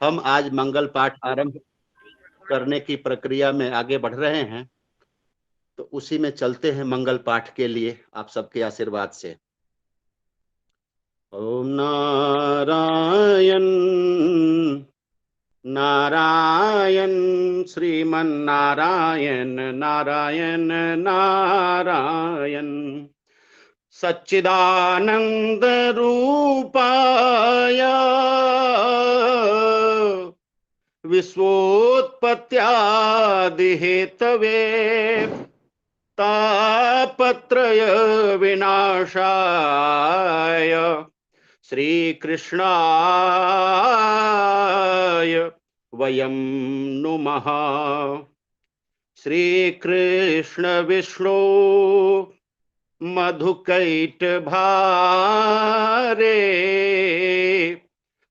हम आज मंगल पाठ आरंभ करने की प्रक्रिया में आगे बढ़ रहे हैं, तो उसी में चलते हैं मंगल पाठ के लिए आप सबके आशीर्वाद से। ओम नारायण नारायण श्रीमन्नारायण नारायण नारायण सच्चिदानंद रूपाय विश्वोत्पत्त्यादिहेतवे तापत्रय विनाशाय श्रीकृष्णाय वयं नुमः। श्रीकृष्ण विष्णु मधुकैटभारे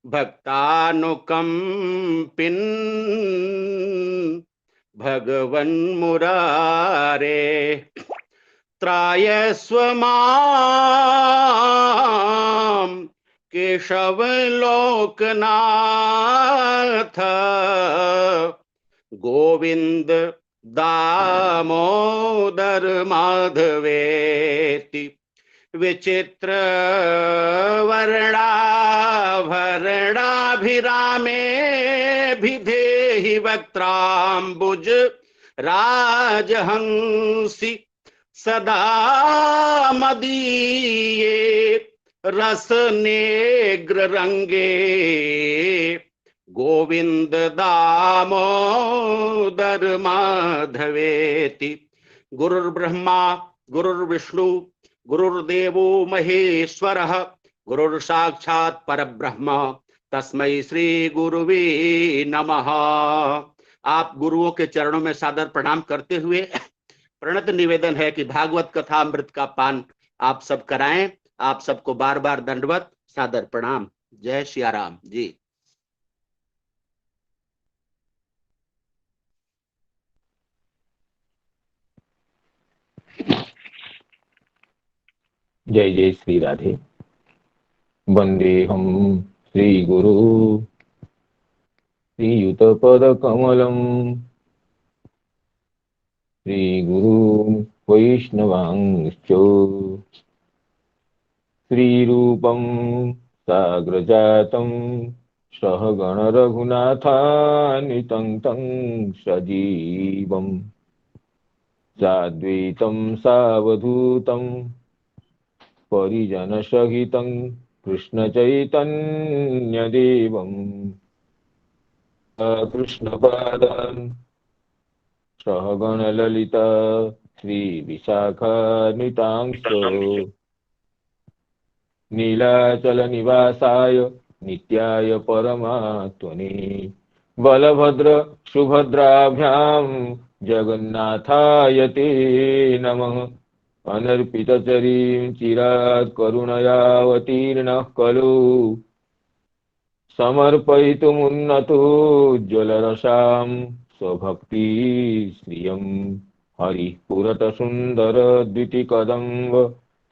भक्तानुकंपिन् भगवन्मुरारे त्रायस्व मां केशव लोकनाथ गोविंद दामोदर माधवेति विचित्र वर्णाभरणाभिरामे भिधेहि वक्त्राम्बुज राजहंसि सदा मदीये रसनेग्र रंगे गोविंद दामोदर माधवेति। गुरुर्ब्रह्मा गुरुर्विष्णु गुरुर्देवो महेश्वरः गुरुर्साक्षात् परब्रह्म तस्मै श्री गुरुवे नमः। आप गुरुओं के चरणों में सादर प्रणाम करते हुए प्रणत निवेदन है कि भागवत कथा अमृत का पान आप सब कराएं। आप सबको बार बार दंडवत सादर प्रणाम। जय श्री राम जी। जय जय श्री राधे। वंदेहम श्री गुरु श्रीयुतपदकमलं श्री गुरु वैष्णवांश्च श्रीरूपं साग्रजातं सहगण रघुनाथान्वितं तं सजीवं साद्वैतं सावधूतं परिजन सहितं कृष्ण चैतन्यदेवं कृष्णपादान् सहगण ललिता श्री विशाखान्वितांश्च नीलाचल निवासाय नित्याय परमात्मने बलभद्र सुभद्राभ्यां जगन्नाथाय ते नमः। अनर्पितचरीं चिरात् करुणयावतीर्णः खलु समर्पयितुमुन्नतो ज्वलरसां स्वभक्ति श्रियं हरिः पुरत सुन्दर द्वितिकदम्ब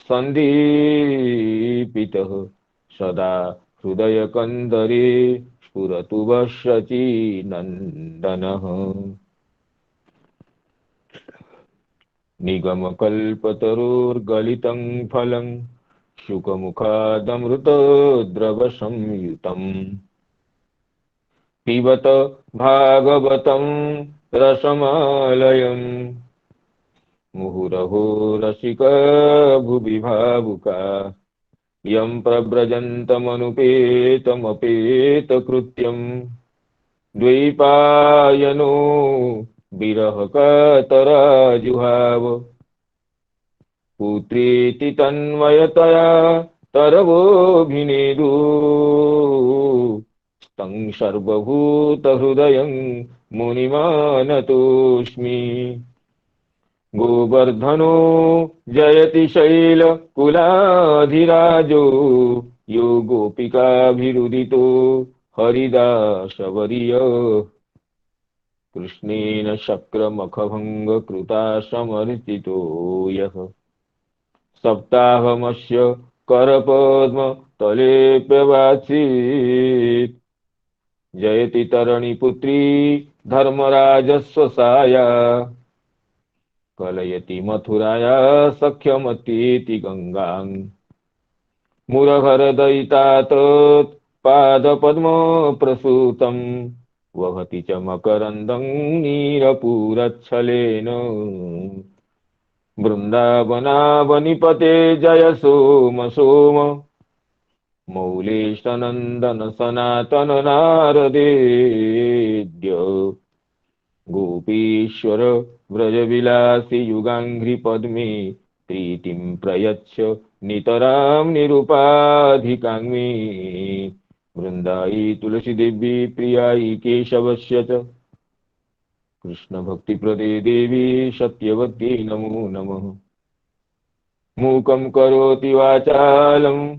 सन्दीपितः सदा हृदय कंदरे स्फुरतु वशची नंदनः। निगमकल्पतरोर्गलितं फलं शुकमुखादमृतद्रवसंयुतं पिबत भागवतं रसमालयम् मुहुरहो रसिका भुवि भावुका यं प्रव्रजन्तमनुपेतमपेतकृत्यं द्वैपायनो विरहकातराजुहाव पुत्रेति तन्मयतया तरवोऽभिनेदु तं सर्वभूतहृदयं मुनिमानतोऽस्मि। गोवर्धनो जयति शैलकुलाधिराजो यो गोपिकाभिरुदितो हरिदासवर्य कृष्णेन शक्रमखभङ्गकृता समर्चितो यः सप्ताहमस्य करपद्मतलेऽप्यवासीत् जयति तरणी पुत्री धर्मराजस्व साया कलयति मथुराया सख्यमतीति गंगां मुरहरदयितात पादपद्म प्रसूतं वहति च मकरन्दं नीरपूरच्छलेन वृन्दावनावनिपते जय सोम सोम मौलेशनन्दन सनातन नारदेद्य गोपीश्वर व्रजविलासि युगाङ्घ्रि पद्मे प्रीतिं प्रयच्छ नितरां निरुपाधिकाङ्मे वृन्दायै तुलसी देवी प्रियायै केशवस्य च कृष्ण भक्ति प्रदे देवी सत्यवत्यै नमो नमः मूकं करोति वाचालं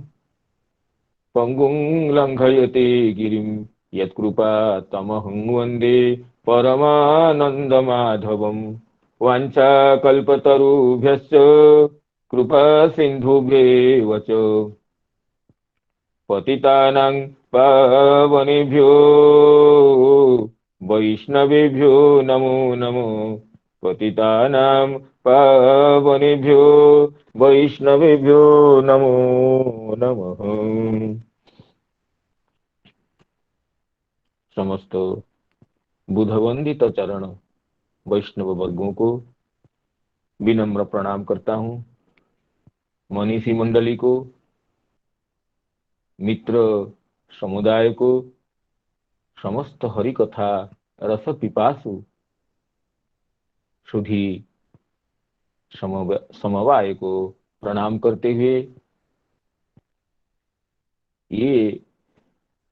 पंगुं लंघयते गिरिं यत्कृपा तमहं वन्दे परमानन्दमाधवं वाञ्छाकल्पतरुभ्यश्च कृपा सिन्धुभ्येव च पतितानां पावनेभ्यो वैष्णवेभ्यो नमो नमो पतितानां पावनेभ्यो वैष्णवेभ्यो नमो नमः। समस्त बुधवंदित चरण वैष्णव वर्गों को विनम्र प्रणाम करता हूँ। मनीषी मंडली को, मित्र समुदाय को, समस्त हरि कथा रस पिपासु सुधी समवाय को प्रणाम करते हुए ये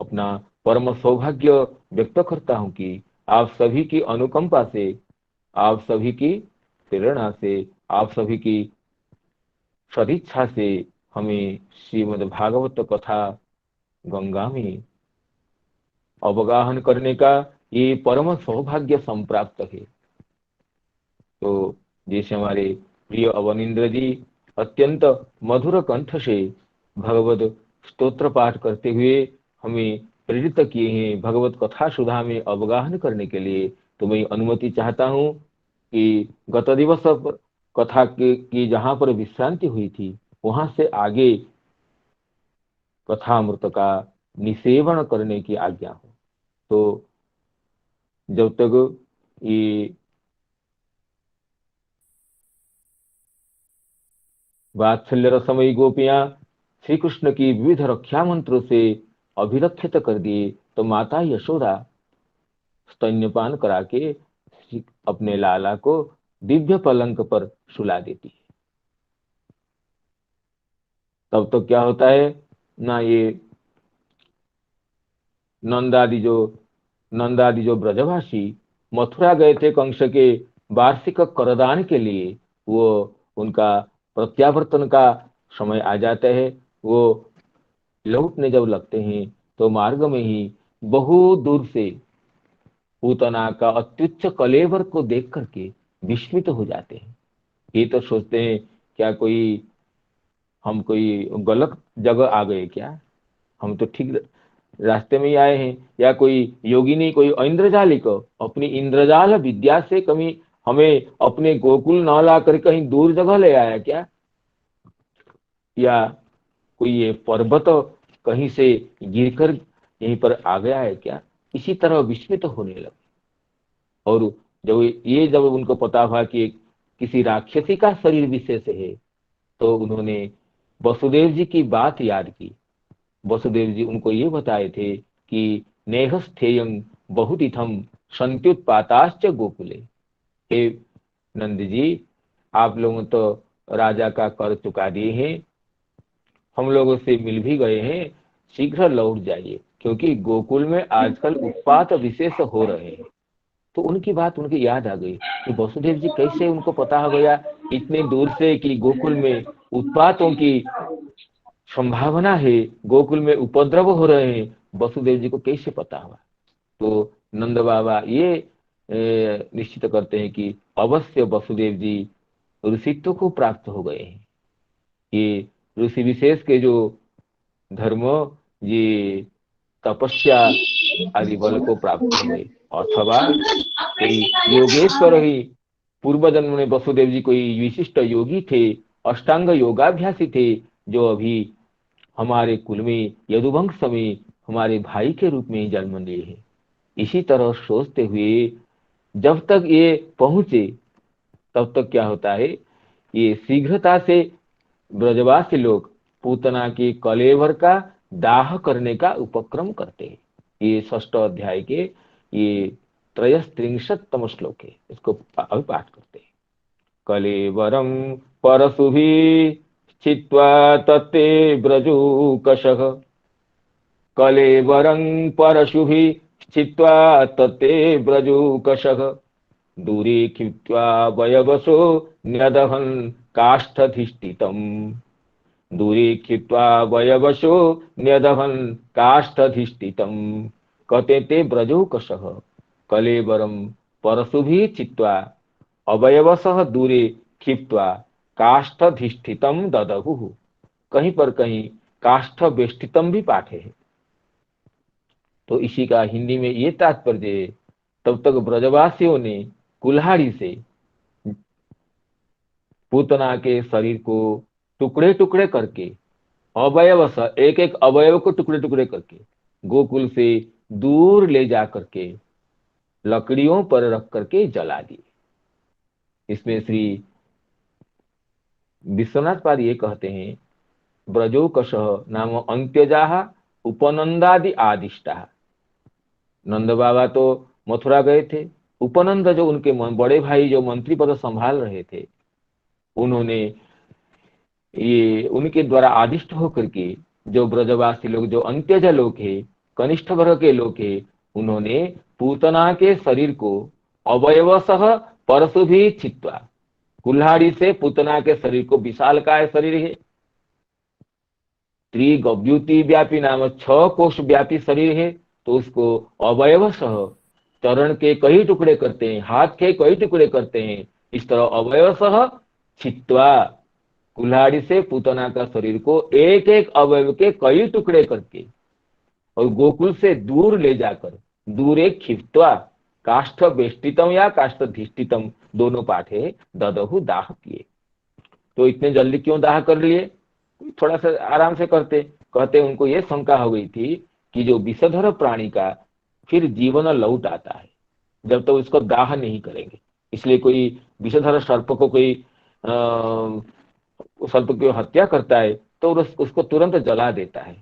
अपना परम सौभाग्य व्यक्त करता हूं कि आप सभी की अनुकंपा से, आप सभी की प्रेरणा से, आप सभी की सदिच्छा से हमें श्रीमद् भागवत कथा गंगा में अवगाहन करने का ये परम सौभाग्य संप्राप्त है। तो जैसे हमारे प्रिय अवनीन्द्र जी अत्यंत मधुर कंठ से भगवत स्तोत्र पाठ करते हुए हमें प्रेरित किए हैं भगवत कथा सुधा में अवगाहन करने के लिए, तो मैं अनुमति चाहता हूं कि गत दिवस कथा की जहां पर विश्रांति हुई थी वहां से आगे कथामृत का निसेवन करने की आज्ञा हो। तो जब तक ये वात्सल्य रसमयी गोपियां श्री कृष्ण की विविध रक्षा मंत्रों से अभिरक्षित कर दिए तो माता यशोदा स्तन्यपान करा के अपने लाला को दिव्य पलंग पर सुला देती है। तब तो क्या होता है ना, ये नंदादि जो ब्रजवासी मथुरा गए थे कंस के वार्षिक करदान के लिए, वो उनका प्रत्यावर्तन का समय आ जाता है। वो लौटने जब लगते हैं तो मार्ग में ही बहुत दूर से पूतना का अत्युच्च कलेवर को देख करके विस्मित हो जाते हैं। ये तो सोचते हैं क्या हम कोई गलत जगह आ गए क्या, हम तो ठीक रास्ते में ही आए हैं, या कोई योगिनी, कोई इंद्रजालिक अपनी इंद्रजाल विद्या से कभी हमें अपने गोकुल न ला कर कहीं दूर जगह ले आया क्या, या कोई ये पर्वत कहीं से गिरकर यहीं पर आ गया है क्या, इसी तरह विस्मित होने लगे। और जब उनको पता हुआ कि किसी राक्षसी का शरीर विशेष है तो उन्होंने वसुदेव जी की बात याद की। वसुदेव जी उनको ये बताए थे कि नेहस्थेयं बहुतिथम संत्युत्पाताश्च गोकुले। हे नंद जी, आप लोगों तो राजा का कर चुका दिए हैं, हम लोगों से मिल भी गए हैं, शीघ्र लौट जाइए क्योंकि गोकुल में आजकल उत्पात विशेष हो रहे हैं। तो उनकी बात उनकी याद आ गई कि वसुदेव जी कैसे उनको पता हो गया इतने दूर से कि गोकुल में उत्पातों की संभावना है, गोकुल में उपद्रव हो रहे हैं, वसुदेव जी को कैसे पता हुआ। तो नंद बाबा ये निश्चित करते हैं कि अवश्य वसुदेव जी ऋषित्व को प्राप्त हो गए हैं। ये ऋषि विशेष के जो धर्म, ये तपस्या, आदि बल को प्राप्त हुए, अथवा कोई योगेश्वर ही पूर्व जन्म में वसुदेव जी कोई विशिष्ट योगी थे, अष्टांग योगाभ्यासी थे, जो अभी हमारे कुल में यदुवंश में हमारे भाई के रूप में जन्म लिए हैं। इसी तरह सोचते हुए जब तक ये पहुंचे तब तक क्या होता है, ये शीघ्रता से ब्रजवासी लोग पूतना के कलेवर का दाह करने का उपक्रम करते हैं। ये षष्ठ अध्याय के ये त्रयस्त्रिंशत्तम श्लोक है, इसको अभी पाठ करते हैं। कलेवरम परशुभिः छित्त्वा तत्ते ब्रजूकशः, कलेवरं परशुभिः छित्त्वा तत्ते ब्रजूकशः, दूरे क्षिप्त्वा वयवसो न्यदहन् काष्ठधिष्ठितम्, दूरे क्षिप्त्वा वयवसो न्यदहन् काष्ठधिष्ठितम्, कते ते ब्रजूकशः कलेवरं परशुभिः छित्त्वा अवयवसः दूरे क्षिप्त्वा काष्ठधिष्ठितम् ददहुः। कहीं पर कहीं काष्ठ बेष्टितम भी पाठ है। तो इसी का हिंदी में ये तात्पर्य है, तब तक ब्रजवासियों ने कुल्हाड़ी से पूतना के शरीर को टुकड़े टुकड़े करके अवयवश एक एक अवयव को टुकड़े टुकड़े करके गोकुल से दूर ले जा करके लकड़ियों पर रख करके जला दिए। इसमें श्री विश्वनाथ पाद ये कहते हैं, ब्रजोकश नाम अंत्यजा उपनंदादि आदिष्टा। नंद बाबा तो मथुरा गए थे, उपनंद जो उनके बड़े भाई जो मंत्री पद संभाल रहे थे, उन्होंने ये उनके द्वारा आदिष्ट होकर के जो ब्रजवासी लोग जो अंत्यज लोग है, कनिष्ठ वर्ग के लोग है, उन्होंने पूतना के शरीर को अवयवसह परशु भी छित्वा, कुल्हाड़ी से पूतना के शरीर को, विशाल काय शरीर है, त्रिगव्युति व्यापी नाम 6 कोश व्यापी शरीर है, तो उसको अवयवसह चरण के कई टुकड़े करते हैं, हाथ के कई टुकड़े करते हैं, इस तरह अवयवसह छित्वा, कुल्हाड़ी से पूतना का शरीर को एक एक अवयव के कई टुकड़े करके और गोकुल से दूर ले जाकर, दूर एक क्षिप्त्वा, काष्ठ बेष्टितम या काष्ठ धिष्टितम दोनों पाठ है, ददहु दाह किए। तो इतने जल्दी क्यों दाह कर लिए? थोड़ा सा आराम से करते। कहते उनको ये शंका हो गई थी कि जो विषधर प्राणी का फिर जीवन लौट आता है जब तक तो उसको दाह नहीं करेंगे, इसलिए कोई विषधर सर्प को कोई सर्प की हत्या करता है तो उसको तुरंत जला देता है।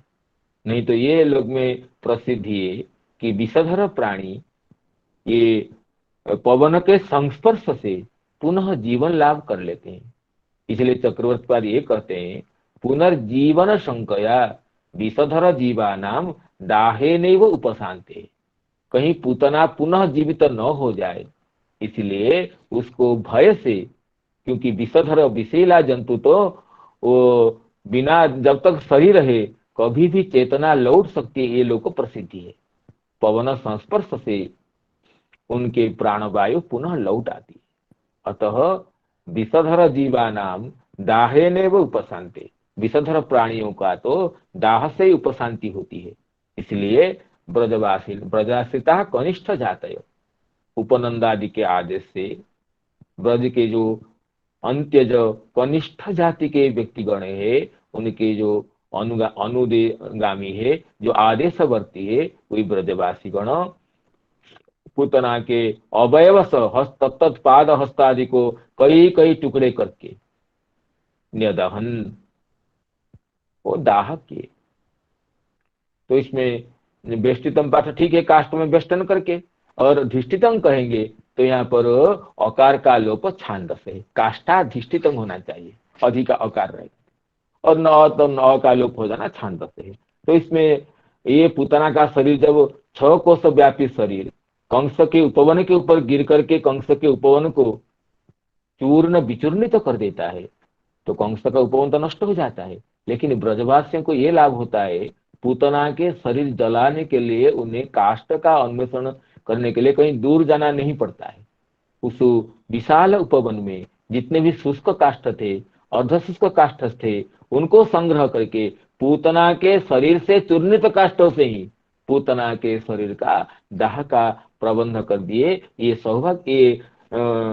नहीं तो ये लोग में प्रसिद्धि है कि विषधर प्राणी ये पवन के संस्पर्श से पुनः जीवन लाभ कर लेते हैं। इसलिए चक्रवर्ती पाद ये कहते हैं, पुनर्जीवन शंकया विषधर जीवानाम दाहे नैव उपशांते। कहीं पूतना पुनः जीवित न हो जाए, इसलिए उसको भय से, क्योंकि विषधर विषैला जंतु तो वो बिना जब तक शरीर रहे कभी भी चेतना लौट सकती है, ये लोग को प्रसिद्धि है। पवन संस्पर्श से उनके प्राणवायु पुनः लौट आती है। अतः विषधर जीवानाम दाहेनेव उपशांते, विषधर प्राणियों का तो दाह से उपशांति होती है। इसलिए ब्रजवासिता कनिष्ठ जातय, उपनंदादि के आदेश से ब्रज के जो अंत्यज कनिष्ठ जाति के व्यक्तिगण है, उनके जो अनुगामी है, जो आदेशवर्ती है, वही ब्रजवासी गण पूतना के अवयवस हस्त पाद हस्तादि को कई कई टुकड़े करके न्यदहन, वो दाह किए। तो इसमें बेष्टितम पाठ ठीक है, काष्ठ में बेष्टन करके, और धिष्टितम कहेंगे तो यहाँ पर अकार का लोप छांदस है, काष्ठाधिष्ठितम होना चाहिए, अधिक अकार रहेगा, और न तो न का लोप हो जाना छांदस है। तो इसमें ये पूतना का शरीर जब 6 कोश व्यापी शरीर कंस के उपवन के ऊपर गिर करके कंस के उपवन को चूर्ण विचूर्णित तो कर देता है, तो कंस का उपवन तो नष्ट हो जाता है। लेकिन ब्रजवासियों को ये लाभ होता है, पूतना के शरीर जलाने के लिए उन्हें काष्ठ का अन्वेषण करने के लिए कहीं दूर जाना नहीं पड़ता है। उस विशाल उपवन में जितने भी शुष्क काष्ठ थे, अर्धशुष्क काष्ठ थे, उनको संग्रह करके पूतना के शरीर से चूर्णित काष्ठों से ही पूतना के शरीर का दाह का प्रबंध कर दिए। ये सौभाग्य, ये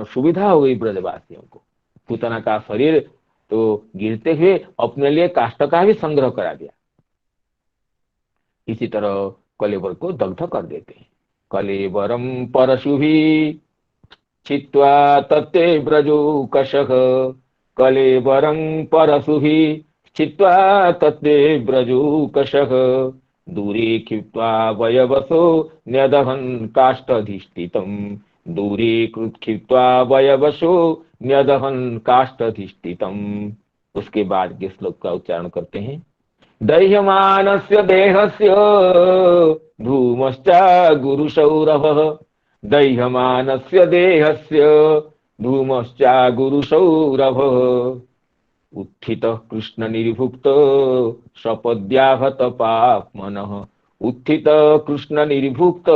सुविधा हो गई ब्रजवासियों को। पूतना का शरीर तो गिरते हुए अपने लिए काष्ठ का भी संग्रह करा दिया। इसी तरह कलेवर को दग्ध कर देते हैं। कलेवरम परशुभि छित्त्वा तत्ते ब्रजोकशः, कलेवरं परशुभि छित्त्वा तत्ते ब्रजोकशः, दूरे क्षिप्त्वा वयवसो न्यदहन् काष्ठधिष्ठितम्, दूरे क्षिप्त्वा वयवसो न्यदहन् काष्ठधिष्ठितम्। उसके बाद के श्लोक का उच्चारण करते हैं। दह्यमानस्य देहस्य धूमश्च गुरुसौरभः, दह्यमानस्य देहस्य धूमश्च गुरुसौरभः, उत्थितः कृष्ण निर्भुक्त सपद्याहत पाप्मनः, उत्थितः कृष्ण निर्भुक्त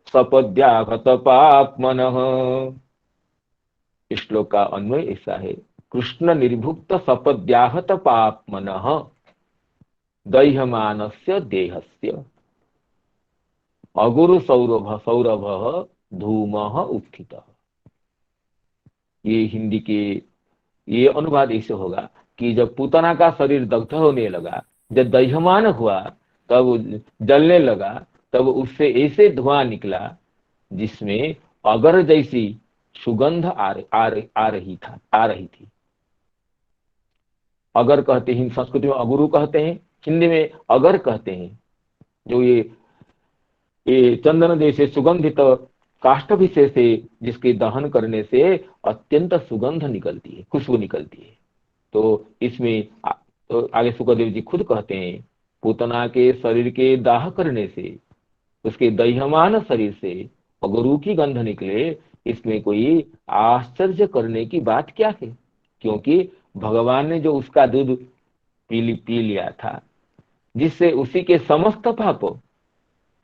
सपद्याहत पाप्मनः। इस श्लोक का अन्वय ऐसा है। कृष्ण निर्भुक्त सपद्याहत पाप्मनः दह्यमानस्य देहस्य, अगुरु सौरभ सौरभ धूमः उत्थितः। ये हिंदी के ये अनुवाद ऐसे होगा कि जब पूतना का शरीर दग्ध होने लगा, जब दह्यमान हुआ, तब जलने लगा, तब उससे ऐसे धुआं निकला जिसमें अगर जैसी सुगंध आ रही थी। अगर कहते हैं, संस्कृत में अगुरु कहते हैं, हिंदी में अगर कहते हैं। जो ये चंदन जैसे सुगंधित काष्ठ विशेष से जिसके दहन करने से अत्यंत सुगंध निकलती है, खुशबू निकलती है। तो इसमें तो आगे सुखदेव जी खुद कहते हैं, पूतना के शरीर के दाह करने से, उसके दह्यमान शरीर से अगुरु की गंध निकले, इसमें कोई आश्चर्य करने की बात क्या है? क्योंकि भगवान ने जो उसका दूध पी लिया था, जिससे उसी के समस्त पाप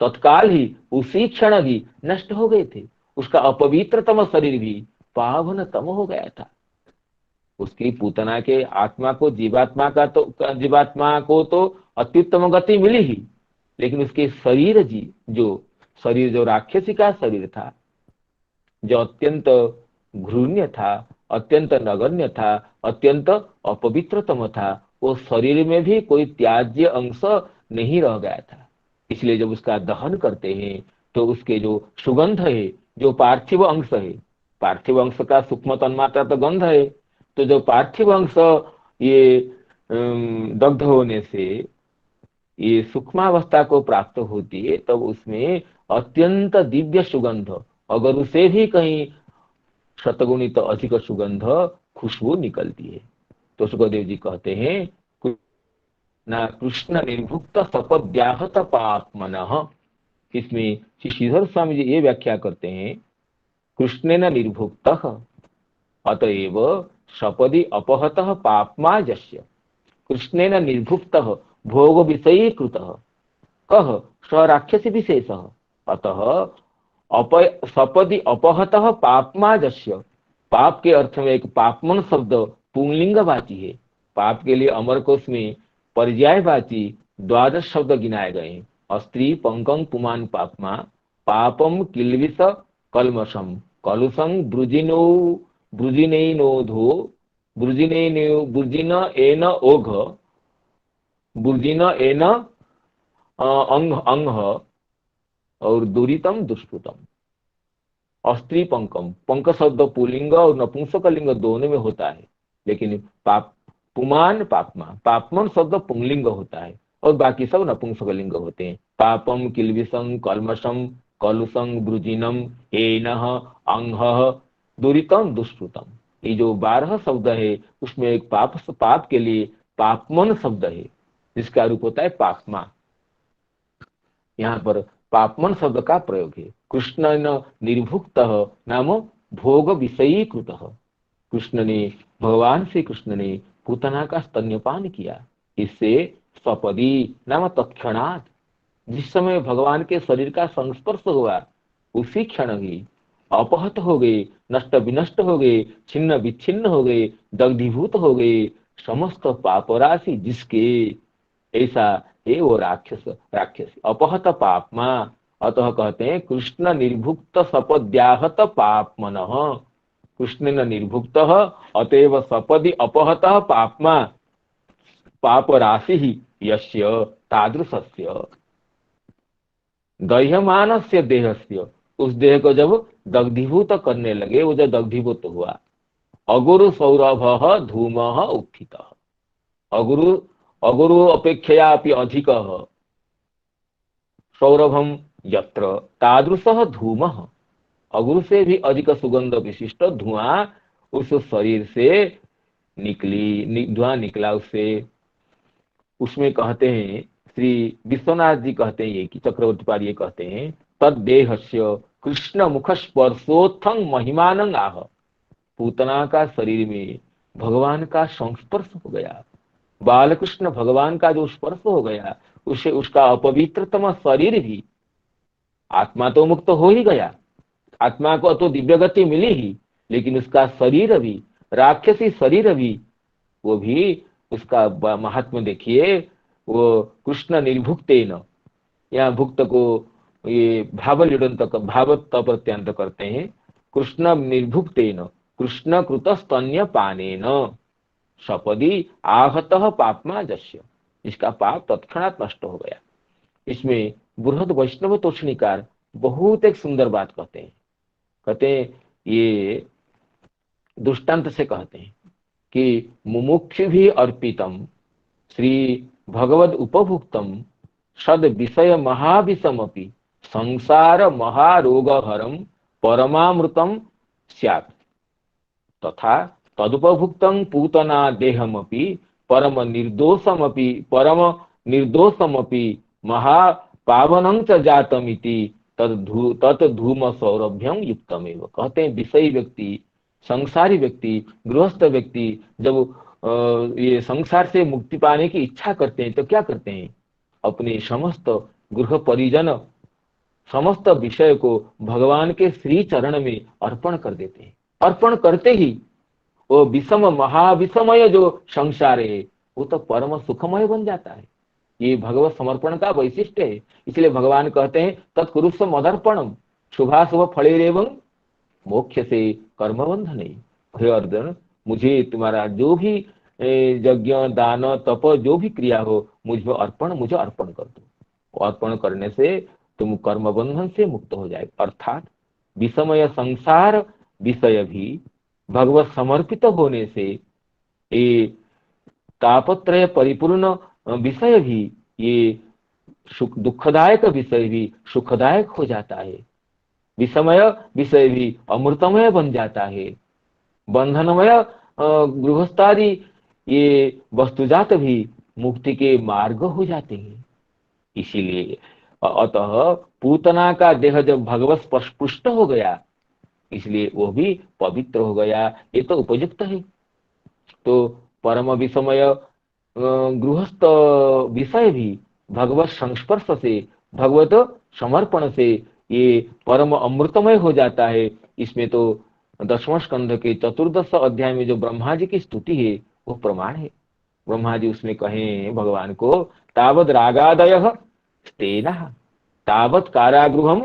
तत्काल ही उसी क्षण ही नष्ट हो गए थे। उसका अपवित्रतम शरीर भी पावनतम हो गया था। उसकी पूतना के आत्मा को जीवात्मा को तो अत्युत्तम गति मिली ही, लेकिन उसके शरीर जो राक्षसी का शरीर था, जो अत्यंत घृण्य था, अत्यंत नगण्य था, अत्यंत अपवित्रतम था, वो शरीर में भी कोई त्याज्य अंश नहीं रह गया था। इसलिए जब उसका दहन करते हैं तो उसके जो सुगंध है, जो पार्थिव अंश है, पार्थिव अंश का सूक्ष्म तन्मात्रा तो गंध है, तो जो पार्थिव अंश ये दग्ध होने से ये सूक्ष्मावस्था को प्राप्त होती है, तब उसमें अत्यंत दिव्य सुगंध, अगर उसे भी कहीं शतगुणित अधिक सुगंध खुशबू निकलती है। तो सुखदेव जी कहते हैं, ना कृष्ण निर्भुक्त सपद्याहत पाप्मनः। इसमें श्री श्रीधर स्वामी जी ये व्याख्या करते हैं, कृष्णेन निर्भुक्तः अतएव सपदि अपहतः पाप्मा यस्य, कृष्णेन निर्भुक्तः भोग विषयीकृतः कः स राक्षसी विशेषः, अतः सपदि अपहतः पाप्मा यस्य। पाप के अर्थ में एक पापमन शब्द पुंलिंगवाची है। पाप के लिए अमरकोश में पर्यायवाची 12 शब्द गिनाए गए हैं। अस्त्री पंकं पुमान पापमा, पापम किल्विष कलमशम, कलुषं ब्रुजिनैनोधो, ब्रुजिन एन ओघ, ब्रुजिन एन अंग और दुरितम दुष्कृतम। अस्त्री पंकम, पंक शब्द पुलिंग और नपुंसकलिंग दोनों में होता है, लेकिन पुमान पापमा, पापमन शब्द पुंलिंग होता है और बाकी सब नपुंसकलिंग होते हैं। पापम किल्विषं कल्मषम कलुषं ब्रुजिनम एनः अंगः दुरितम दुष्कृतम। ये जो 12 शब्द है, उसमें एक पाप के लिए पापमन शब्द है, जिसका रूप होता है पापमा। यहाँ पर पापमन शब्द का प्रयोग है। कृष्ण निर्भुक्त नाम भोग विषयीकृत। कृष्ण ने, भगवान श्री कृष्ण ने पूतना का स्तन्यपान किया। इससे स्वपदी नाम तत्क्षणात्, जिस समय भगवान के शरीर का संस्पर्श हुआ, उसी क्षण ही अपहत हो गए, नष्ट विनष्ट हो गए, छिन्न विच्छिन्न हो गए, दग्धीभूत हो गए समस्त पापराशि जिसके। ऐसा हे वो राक्षसी अपहत पापमा, अतः कहते हैं कृष्ण निर्भुक्त सपद्याहत पापमनः, कृष्णेन निर्भुक्तः अतएव सपदि अपहतः पापमा, पाप राशि यस्य तादृशस्य दह्यमानस्य देहस्य, उस देह को जब दग्धीभूत करने लगे, वो जब दग्धीभूत हुआ, अगुरु सौरभ धूम उत्थित, अगुरु अगुरु अपेक्षया अपि अधिकः सौरभम यत्र तादृशः धूमः, अगुरु से भी अधिक सुगंध विशिष्ट धुआं उस शरीर से धुआं निकला उससे। उसमें कहते हैं श्री विश्वनाथ जी कहते हैं, ये कि चक्रवर्ती पाल ये कहते हैं, तद्देहस्य कृष्ण मुख स्पर्शोत्थं महिमानं आह, पूतना का शरीर में भगवान का संस्पर्श हो गया, बालकृष्ण भगवान का जो स्पर्श हो गया, उससे उसका अपवित्रतम शरीर भी, आत्मा तो मुक्त हो ही गया, आत्मा को तो दिव्य गति मिली ही, लेकिन उसका शरीर भी, राक्षसी शरीर भी, वो भी उसका महात्मा देखिए, वो कृष्ण निर्भुक्तेन, यहाँ भुक्त को ये भावलिडंत भावत प्रत्यांत करते हैं, कृष्ण निर्भुक्तेन कृष्ण कृत स्तन्य पानेन सपदी आहतः पापमा जस्य, इसका पाप तत्क्षणात नष्ट हो गया। इसमें बृहद वैष्णव तोषणीकार बहुत एक सुंदर बात कहते हैं, कहते हैं ये दृष्टांत से कहते हैं कि मुमुक्षु भी अर्पितम श्री भगवद उपभुक्तम सद विषय महाविषमपि संसार महारोगहरम परमामृतम स्यात्, तथा तदुपभुक्तं पूतना देहमपि परम निर्दोषमपि महापावनं च जातमिति तत् धूम सौरभ्यम युक्तमेव। कहते हैं विषयी व्यक्ति, संसारी व्यक्ति, गृहस्थ व्यक्ति जब ये संसार से मुक्ति पाने की इच्छा करते हैं तो क्या करते हैं, अपने समस्त गृह परिजन समस्त विषय को भगवान के श्री चरण में अर्पण कर देते हैं। अर्पण करते ही वो विषम महाविषमय जो संसार है वो तो परम सुखमय बन जाता है। ये भगवत समर्पण का वैशिष्ट्य है। इसलिए भगवान कहते हैं तत्कुरुष्व मदर्पणम शुभाशुभ फलेरेवं मोक्ष से कर्म बंधन। हे अर्जुन, मुझे तुम्हारा जो भी यज्ञ दान तप जो भी क्रिया हो मुझे अर्पण कर दो। अर्पण करने से तुम कर्म बंधन से मुक्त हो जाए। अर्थात विषमय संसार विषय भी भगवत समर्पित होने से ये तापत्रय परिपूर्ण विषय भी, ये दुखदायक विषय भी सुखदायक हो जाता है। विषमय विषय भी अमृतमय बन जाता है। बंधनमय गृहस्थादि ये वस्तुजात भी मुक्ति के मार्ग हो जाते हैं। इसीलिए अतः पूतना का देह जब भगवत पुष्ट हो गया इसलिए वो भी पवित्र हो गया। ये तो उपयुक्त है। तो परम विषमय गृहस्थ विषय भी भगवत संस्पर्श से भगवत समर्पण से ये परम अमृतमय हो जाता है। इसमें तो 10वें स्कंध के 14 अध्याय में जो ब्रह्मा जी की स्तुति है वो प्रमाण है। ब्रह्मा जी उसमें कहें भगवान को, तावद रागादयः स्तेनः तावत कारागृहम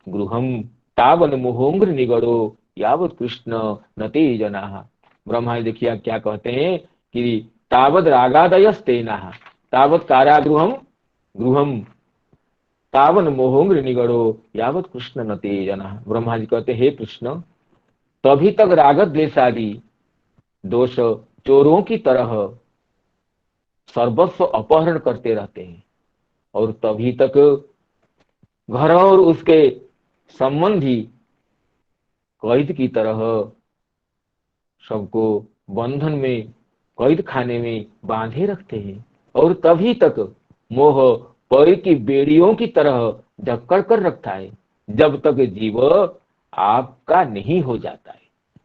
गृहम तावन मोहोंग्र निगड़ो यावत कृष्ण नते जनाः। ब्रह्मा जी देखिए क्या कहते हैं कि तावद रागादय स्तेनः तावत कारागृहम गृहम तावन मोहोंग्र निगड़ो यावत कृष्ण नते जनाः। ब्रह्मा जी कहते हे कृष्ण, तभी तक राग द्वेष आदि दोष चोरों की तरह सर्वस्व अपहरण करते रहते हैं और तभी तक घर और उसके संबंधी कैद की तरह सबको बंधन में कैद खाने में बांधे रखते हैं और तभी तक मोह परी की बेड़ियों की तरह जकड़ कर रखता है जब तक जीव आपका नहीं हो जाता है।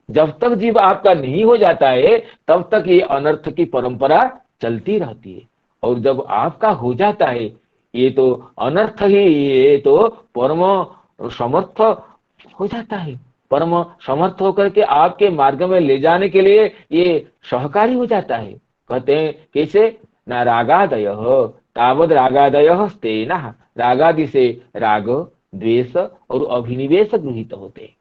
जब तक जीव आपका नहीं हो जाता है तब तक ये अनर्थ की परंपरा चलती रहती है और जब आपका हो जाता है ये तो अनर्थ ही, ये तो परम समर्थ हो जाता है। परम समर्थ होकर के आपके मार्ग में ले जाने के लिए ये सहकारी हो जाता है। कहते हैं कैसे, न रागादय तावद रागादयः स्तेनः, रागादि से राग, द्वेष और अभिनिवेश गृहीत होते हैं।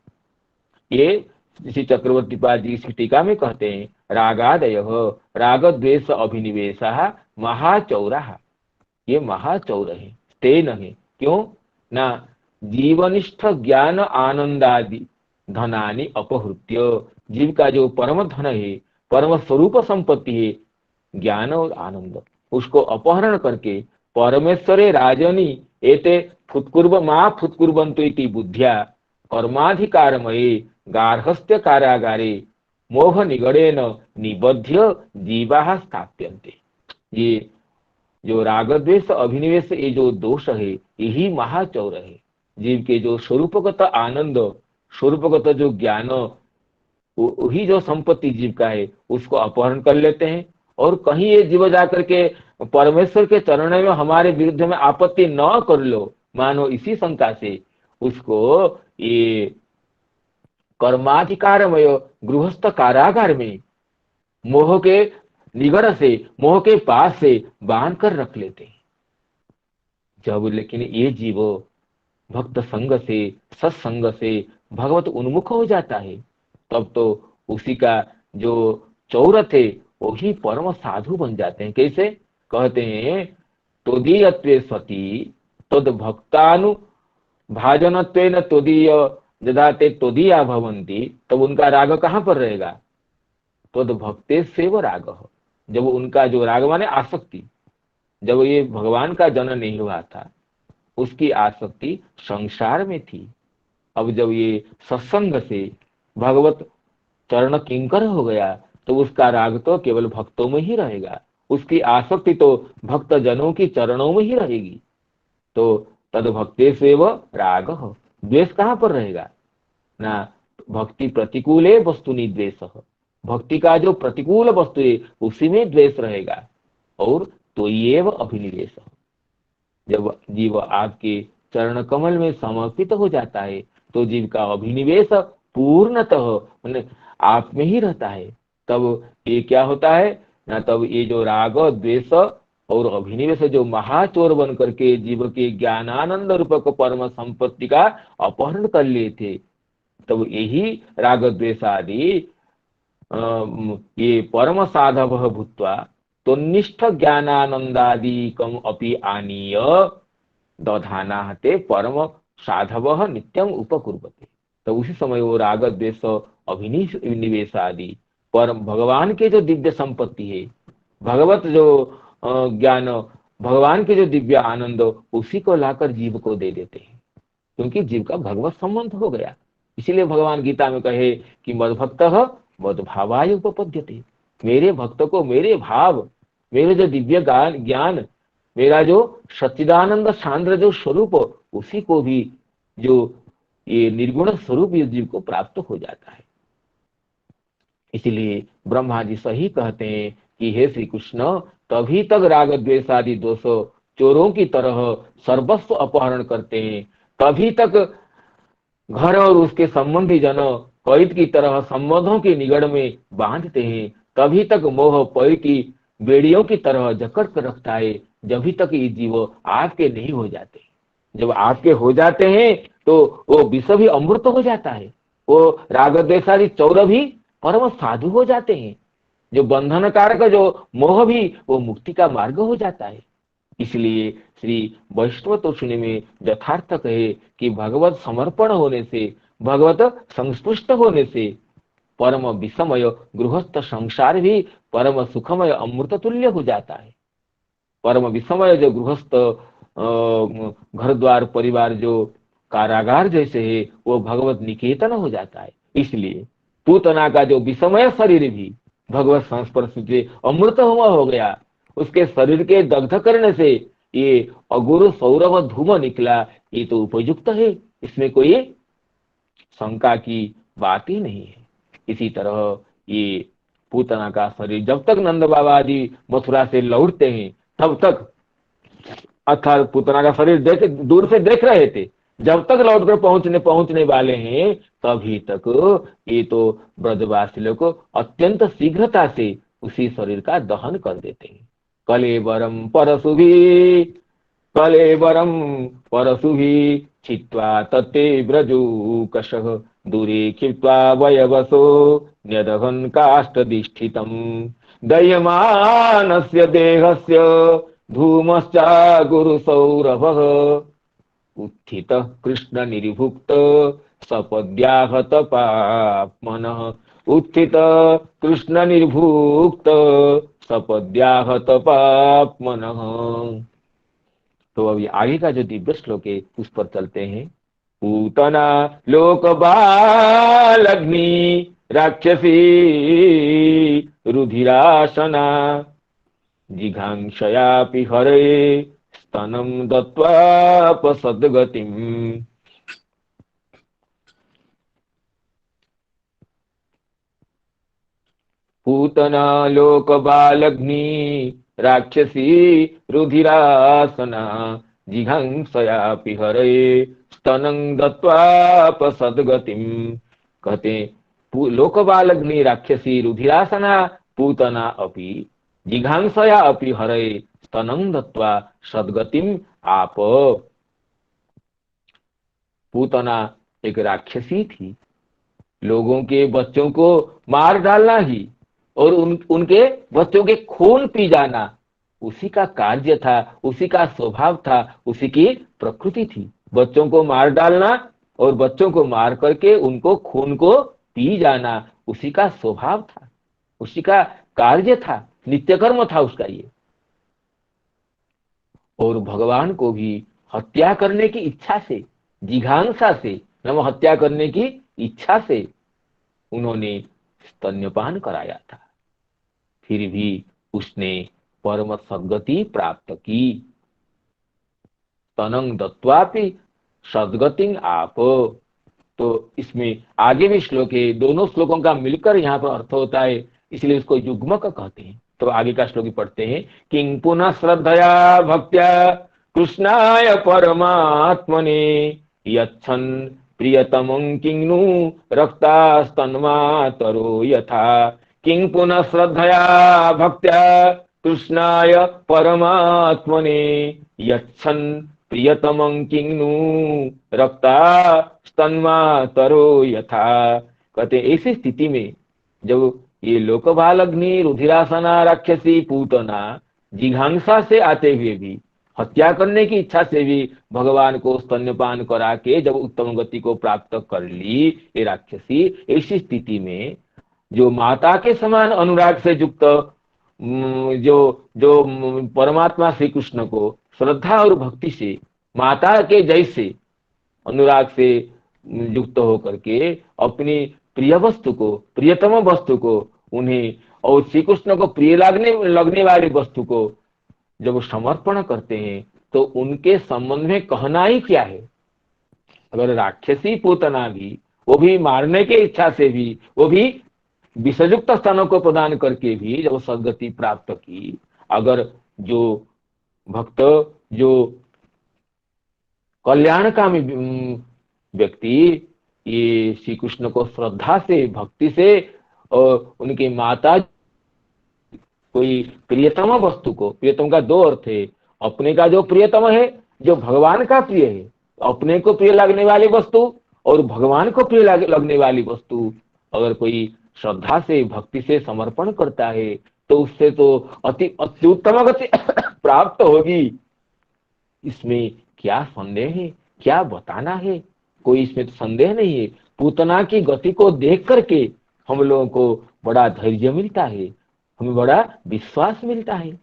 ये श्री चक्रवर्ती पाद जी इस टीका में कहते हैं, रागादयः, राग द्वेष अभिनिवेशः महाचौरः, ये महाचौर है, स्तेन है। क्यों ना, जीवनिष्ठ ज्ञान आनंदादि धनानि अपहृत्य, जीव का जो परम धन है, परम स्वरूप संपत्ति है, ज्ञान और आनंद, उसको अपहरण करके परमेश्वरे राजनी एते फुत्कुर्ब मा फुत्कुर्बन्तु इति बुद्धिया कर्माधिकारमये गार्हस्थ्य कारागारे मोह निगड़ेन निबध्य जीवाः स्थाप्यन्ते। ये जो राग द्वेष अभिनिवेश, ये जो दोष है, यही महाचौर है। जीव के जो स्वरूपगत आनंद, स्वरूपगत जो ज्ञान, वही जो संपत्ति जीव का है, उसको अपहरण कर लेते हैं। और कहीं ये जीव जाकर के परमेश्वर के चरण में हमारे विरुद्ध में आपत्ति न कर लो, मानो इसी शंका से उसको ये कर्माधिकारमय गृहस्थ कारागार में मोह के निगड़ से, मोह के पास से बांध कर रख लेते हैं। जब लेकिन ये जीव भक्त संग से, सत्संग से भगवत उन्मुख हो जाता है, तब तो उसी का जो चौर थे वही परम साधु बन जाते हैं। कैसे कहते हैं, तोदीयत्वे सती तद भक्तानु भाजनत्वेन तोदीय ददाते तोदीया भवन्ति, तब उनका राग कहाँ पर रहेगा, तद भक्ते सेव राग। जब उनका जो राग माने आसक्ति, जब ये भगवान का जन्म नहीं हुआ था, उसकी आसक्ति संसार में थी। अब जब ये सत्संग से भगवत चरण किंकर हो गया, तो उसका राग तो केवल भक्तों में ही रहेगा, उसकी आसक्ति तो भक्त जनों की चरणों में ही रहेगी। तो तद भक्ते सेव राग, द्वेष कहाँ पर रहेगा ना, भक्ति प्रतिकूले वस्तुनि द्वेष, भक्ति का जो प्रतिकूल वस्तु है उसी में द्वेष रहेगा। और तो ये अभिनिवेश, जब जीव आपके चरण कमल में समर्पित हो जाता है, तो जीव का अभिनिवेश पूर्णतः आप में ही रहता है। तब ये क्या होता है ना, तब ये जो राग द्वेष और अभिनिवेश जो महाचोर बन करके जीव के ज्ञानानंद रूपक परम संपत्ति का अपहरण कर लिए थे, तब यही राग द्वेष आदि ये परम साधव भूत्वा तन्निष्ठ ज्ञानानंदादिकम अपि आनीय दधानाहते परम साधव नित्यम उपकुर्वते। तो उसी समय वो राग द्वेष अभिनिवेश आदि परम भगवान के जो दिव्य संपत्ति है, भगवत जो ज्ञान, भगवान के जो दिव्य आनंद, उसी को लाकर जीव को दे देते हैं, क्योंकि जीव का भगवत संबंध हो गया। इसीलिए भगवान गीता में कहे कि मद्भक्तः मद्भावाय उपपद्यते, मेरे भक्त को मेरे भाव, मेरे जो दिव्य ज्ञान, मेरा जो सच्चिदानंद सांद्र जो स्वरूप, उसी को भी जो ये निर्गुण स्वरूप इस जीव को प्राप्त हो जाता है। इसलिए ब्रह्मा जी सही कहते हैं कि हे श्री कृष्ण, तभी तक राग द्वेष आदि दोष चोरों की तरह सर्वस्व अपहरण करते हैं, तभी तक घर और उसके संबंधी जन कैद की तरह संबंधों के निगड़ में बांधते हैं, तभी तक मोह पै की बेड़ियों की तरह जकड़ कर रखता है, जब तक ये जीव आपके नहीं हो जाते। जब आपके हो जाते हैं तो वो विष भी अमृत हो जाता है, वो राग द्वेष आदि चौर भी परम साधु हो जाते हैं, जो बंधन कारक जो मोह भी वो मुक्ति का मार्ग हो जाता है। इसलिए श्री वैष्णव तोषणी में यथार्थ कहे कि भगवत समर्पण होने से, भगवत संस्पृष्ट होने से परम विषमय गृहस्थ संसार भी परम सुखमय अमृत तुल्य हो जाता है। परम विषमय जो गृहस्थ घर द्वार परिवार जो कारागार जैसे है, वो भगवत निकेतन हो जाता है। इसलिए पूतना का जो विषमय शरीर भी भगवत संस्पर्श से अमृतमय हो गया, उसके शरीर के दग्ध करने से ये अगुरु सौरभ धूम निकला, ये तो उपयुक्त है, इसमें कोई शंका की बात ही नहीं है। इसी तरह ये पूतना का शरीर जब तक नंद बाबा जी मथुरा से लौटते हैं, तब तक, अर्थात पूतना का शरीर दूर से देख रहे थे, जब तक लौटकर पहुंचने वाले हैं, तभी तक ये तो ब्रजवासी लोग को अत्यंत शीघ्रता से उसी शरीर का दहन कर देते हैं। कलेवरम परशुभिः कलेवरम परशुभिः छित्त्वा तत्ते व्रजूकषः दूरे क्षिप्त्वा वयवसो न्यदहन् काष्ठधिष्ठितम् दह्यमानस्य देहस्य धूमश्चा गुरुसौरभः उत्थितः कृष्ण निर्भुक्त सपद्याहत पाप्मनः उत्थितः कृष्ण निर्भुक्त सपद्याहत पाप्मनः। तो अभी आगे का जो दिव्य श्लोक है उस पर चलते हैं। पूतना लोकबालग्नि राक्षसी रुधिरासना जिघांसयापि हरे स्तनं दत्वापसद्गतिम्। पूतना लोकबालग्नि राक्षसी रुधिरासना जिघांसयापि हरे स्तनं दत्वापसद्गतिम्। कहते लोकबालग्नि राक्षसी रुधिरासना पूतना अपि जिघांसया अपि हरे स्तनं दत्वा सद्गतिम आप। पूतना एक राक्षसी थी, लोगों के बच्चों को मार डालना ही और उनके बच्चों के खून पी जाना उसी का कार्य था, उसी का स्वभाव था, उसी की प्रकृति थी। बच्चों को मार डालना और बच्चों को मार करके उनको खून को पी जाना उसी का स्वभाव था, उसी का कार्य था, नित्यकर्म था उसका ये। और भगवान को भी हत्या करने की इच्छा से, जिघांसा से, हत्या करने की इच्छा से उन्होंने स्तन्यपान कराया था, फिर भी उसने परम सद्गति प्राप्त की। स्तनं दत्वापि सद्गतिं आप। तो इसमें आगे भी श्लोक है, दोनों श्लोकों का मिलकर यहाँ पर अर्थ होता है, इसलिए उसको युग्मक कहते हैं। तो आगे का श्लोक पढ़ते हैं। किं पुनः श्रद्धया भक्त्या कृष्णाय परमात्मने यच्छन् प्रियतमं किं नु रक्तास्तन्मातरो यथा। किं पुनः श्रद्धया भक्त्या कृष्णाय परमात्मने यच्छन् प्रियतमं किं नु रक्ता स्तन्मातरो यथा। कहते ऐसी स्थिति में जब ये लोकबालग्नि रुधिरासना राक्षसी पूतना जिघांसा से आते हुए भी, हत्या करने की इच्छा से भी भगवान को स्तन्यपान करा के जब उत्तम गति को प्राप्त कर ली ये राक्षसी, ऐसी स्थिति में जो माता के समान अनुराग से युक्त जो जो परमात्मा श्री कृष्ण को श्रद्धा और भक्ति से माता के जैसे अनुराग से युक्त होकर के अपनी प्रिय वस्तु को, प्रियतम वस्तु को उन्हें और श्री कृष्ण को प्रिय लगने वाली वस्तु को जब समर्पण करते हैं तो उनके संबंध में कहना ही क्या है। अगर राक्षसी पूतना भी, वो भी मारने की इच्छा से भी, वो भी विषयुक्त स्थानों को प्रदान करके भी जब सद्गति प्राप्त की, अगर जो भक्त, जो कल्याणकामी व्यक्ति ये श्री कृष्ण को श्रद्धा से, भक्ति से और उनकी माता कोई प्रियतम वस्तु को, प्रियतम का दो अर्थ है, अपने का जो प्रियतम है, जो भगवान का प्रिय है, अपने को प्रिय लगने वाली वस्तु और भगवान को प्रिय लगने वाली वस्तु अगर कोई श्रद्धा से, भक्ति से समर्पण करता है तो उससे तो अत्युत्तम गति प्राप्त होगी। इसमें क्या संदेह है, क्या बताना है, कोई इसमें तो संदेह नहीं है। पूतना की गति को देख करके हम लोगों को बड़ा धैर्य मिलता है, हमें बड़ा विश्वास मिलता है।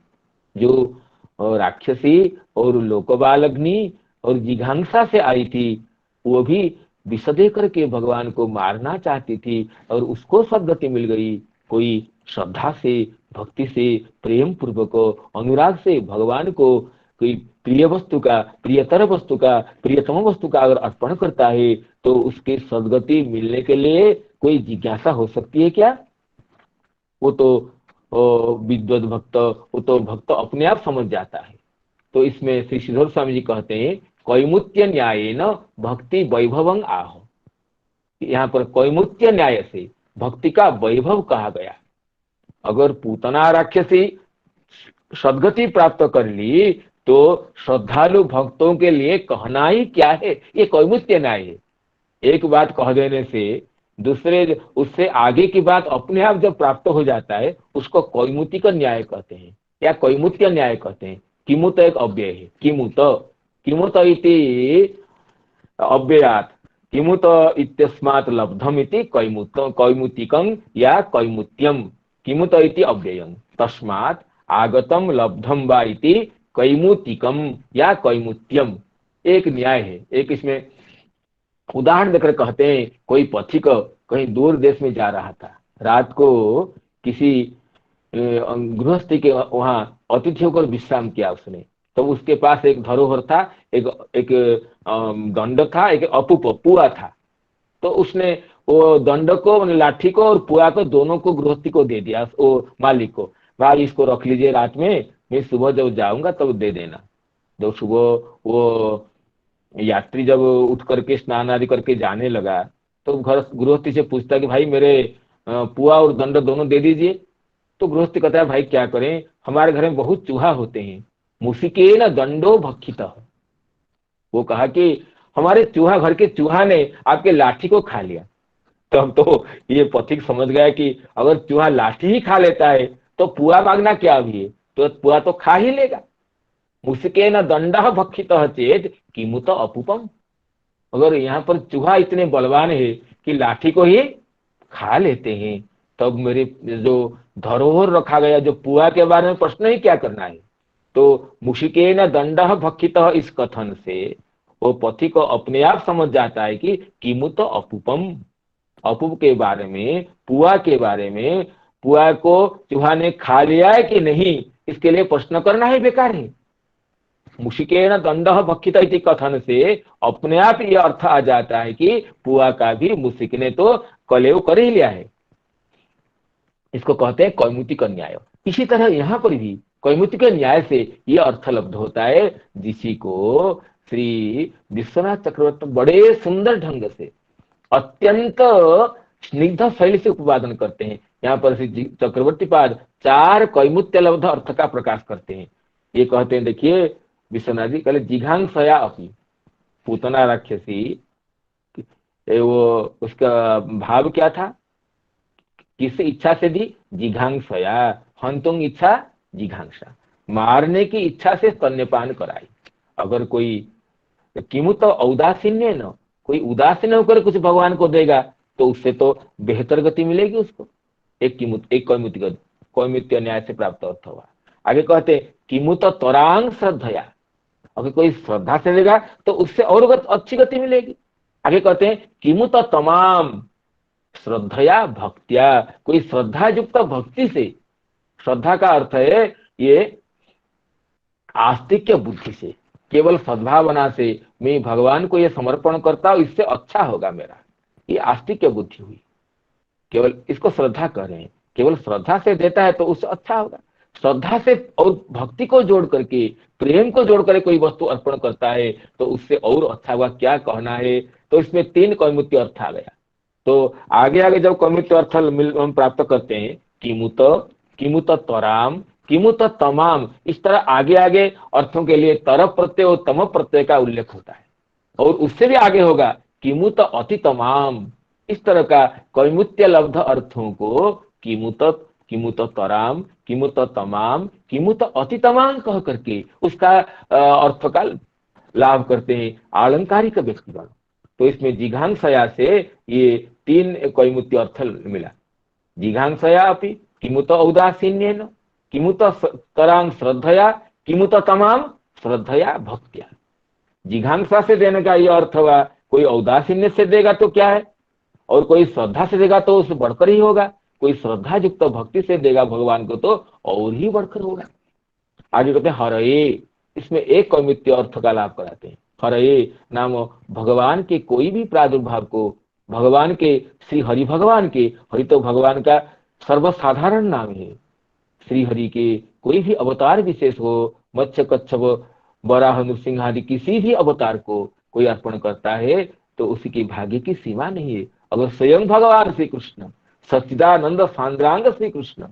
जो राक्षसी और लोकबालग्नि और जिघांसा से आई थी, वो भी विष दे करके भगवान को मारना चाहती थी और उसको सद्गति मिल गई। कोई श्रद्धा से, भक्ति से, प्रेम पूर्वक, अनुराग से भगवान को कोई प्रिय वस्तु का, प्रियतर वस्तु का, प्रियतम वस्तु का अगर अर्पण करता है तो उसके सद्गति मिलने के लिए कोई जिज्ञासा हो सकती है क्या? वो तो विद्वत भक्त, वो तो भक्त अपने आप समझ जाता है। तो इसमें श्री श्रीधर स्वामी जी कहते हैं कैमुत्य न्याय न भक्ति वैभवं आह। यहाँ पर कैमुत्य न्याय से भक्ति का वैभव कहा गया। अगर पूतना राक्षसी सदगति प्राप्त कर ली तो श्रद्धालु भक्तों के लिए कहना ही क्या है, ये कैमुत्य न्याय है। एक बात कह देने से दूसरे उससे आगे की बात अपने आप जब प्राप्त हो जाता है उसको कैमुति का न्याय कहते हैं या कैमुत्य न्याय कहते हैं। किमुत एक अव्यय है, किमुत किमुत इति अव्ययात् किमुत इत्यस्मात् लब्धम इति कैमुत कैमुतिकं या कैमुत्यम किमुत इति अव्ययम् तस्मात् आगतम लब्धम वा इति कैमुतिकम या कैमुत्यम। एक न्याय है। एक इसमें उदाहरण देकर कहते हैं, कोई पथिक कहीं दूर देश में जा रहा था, रात को किसी गृहस्थी के वहां अतिथि होकर विश्राम किया उसने। तो उसके पास एक धरोहर था, एक एक दंड था, एक अपूप पुआ था। तो उसने वो दंड को, लाठी को और पुआ को, दोनों को गृहस्थी को दे दिया, वो मालिक को। भाई इसको रख लीजिए, रात में मैं सुबह जब जाऊंगा तब दे देना। जब सुबह वो यात्री जब उठ करके स्नान आदि करके जाने लगा तो घर गृहस्थी से पूछता कि भाई मेरे पुआ और दंड दोनों दे दीजिए। तो गृहस्थी कहता है भाई क्या करें, हमारे घर में बहुत चूहा होते हैं, मुसिके न दंडो भक्षित। वो कहा कि हमारे चूहा, घर के चूहा ने आपके लाठी को खा लिया। तो अब तो ये पथिक समझ गया कि अगर चूहा लाठी ही खा लेता है तो पुआ मांगना क्या अभी है, तो पुआ तो खा ही लेगा। मुसिके न दंड भक्षित चेत किमुत अपूपम। अगर यहाँ पर चूहा इतने बलवान है कि लाठी को ही खा लेते हैं, तब मेरे जो धरोहर रखा गया जो पुआ के बारे में प्रश्न ही क्या करना है। तो मुशिकेन दंड भक्षित इस कथन से वो पथि को अपने आप समझ जाता है कि किमुत अपूपम, अपूप के बारे में, पुआ के बारे में, पुआ को चूहा ने खा लिया है कि नहीं, इसके लिए प्रश्न करना ही बेकार है। मुशिकेन दंड भक्षित इति कथन से अपने आप ये अर्थ आ जाता है कि पुआ का भी मुशिक ने तो कलेव कर ही लिया है। इसको कहते हैं कैमुतिक न्याय। इसी तरह यहाँ पर भी कैमुतिक न्याय से ये अर्थ लब्ध होता है, जिसी को श्री विश्वनाथ चक्रवर्ती बड़े सुंदर ढंग से अत्यंत स्निग्ध शैली से उपवादन करते हैं। यहाँ पर श्री चक्रवर्ती पाद 4 कैमुत्य लब्ध अर्थ का प्रकाश करते हैं। ये कहते हैं, देखिए विश्वनाथ जी कहले जिघांसया अपनी, पूतना राक्षसी, वो उसका भाव क्या था, किस इच्छा से दी, जिघांसया, हंतुंग इच्छा, जिघांसा, मारने की इच्छा से स्तन्यपान कराई। अगर कोई किमुत औदासीन्य न, कोई उदासीन होकर कुछ भगवान को देगा तो उससे तो बेहतर गति मिलेगी उसको। एक किमुत, एक कैमुत्य न्याय से प्राप्त अर्थ हुआ। आगे कहते किमुत तरांग श्रद्धया, अगर कोई श्रद्धा से देगा तो उससे और अच्छी गति मिलेगी। आगे कहते हैं किमुत तमाम श्रद्धया भक्तिया, कोई श्रद्धा युक्त भक्ति से, श्रद्धा का अर्थ है ये आस्तिक्य बुद्धि से, केवल सद्भावना से मैं भगवान को ये समर्पण करता हूं, इससे अच्छा होगा मेरा, ये आस्तिक्य बुद्धि हुई। केवल इसको श्रद्धा कह रहे हैं, केवल श्रद्धा से देता है तो उससे अच्छा होगा। श्रद्धा से और भक्ति को जोड़ करके, प्रेम को जोड़ करके कोई वस्तु अर्पण करता है तो उससे और अच्छा होगा, क्या कहना है। तो इसमें 3 कैमुत्य अर्थ आ गया। तो आगे आगे जब कैमुत्य अर्थ हम प्राप्त करते हैं, किमुत, किमुत त्वराम, किमुत तमाम, इस तरह आगे आगे अर्थों के लिए तरफ प्रत्यय और तम प्रत्यय का उल्लेख होता है। और उससे भी आगे होगा किमुत अति तमाम। इस तरह का कैमुत्य लब्ध अर्थों को किमुत, किमुत तराम, किमुत तमाम, किमुत अति तमाम कह करके उसका अर्थ का लाभ करते हैं आलंकारिक व्यक्तिगण। तो इसमें जिघांसया से ये 3 कैमुत्य अर्थ मिला। जिघांसया अपि, किमुत औदासीन्येन, किमुत तरांग श्रद्धया, किमुत तमाम श्रद्धया भक्त्या। जिघांसा से देने का यह अर्थ हुआ, कोई औदासीन्य से देगा तो क्या है, और कोई श्रद्धा से देगा तो उससे बढ़कर ही होगा, कोई श्रद्धा युक्त भक्ति से देगा भगवान को तो और ही बढ़कर होगा। आगे कहते हैं हरये, इसमें एक कैमुत्य अर्थ का लाभ कराते हैं। हरये नाम भगवान के कोई भी प्रादुर्भाव को, भगवान के, श्री हरि भगवान के, हरि तो भगवान का सर्वसाधारण नाम है। श्री हरि के कोई भी अवतार विशेष हो, मत्स्य कच्छप वराह नृसिंह आदि किसी भी अवतार को कोई अर्पण करता है तो उसकी भाग्य की सीमा नहीं है। अगर स्वयं भगवान श्री कृष्ण, सच्चिदानंद सांद्रांग श्री कृष्ण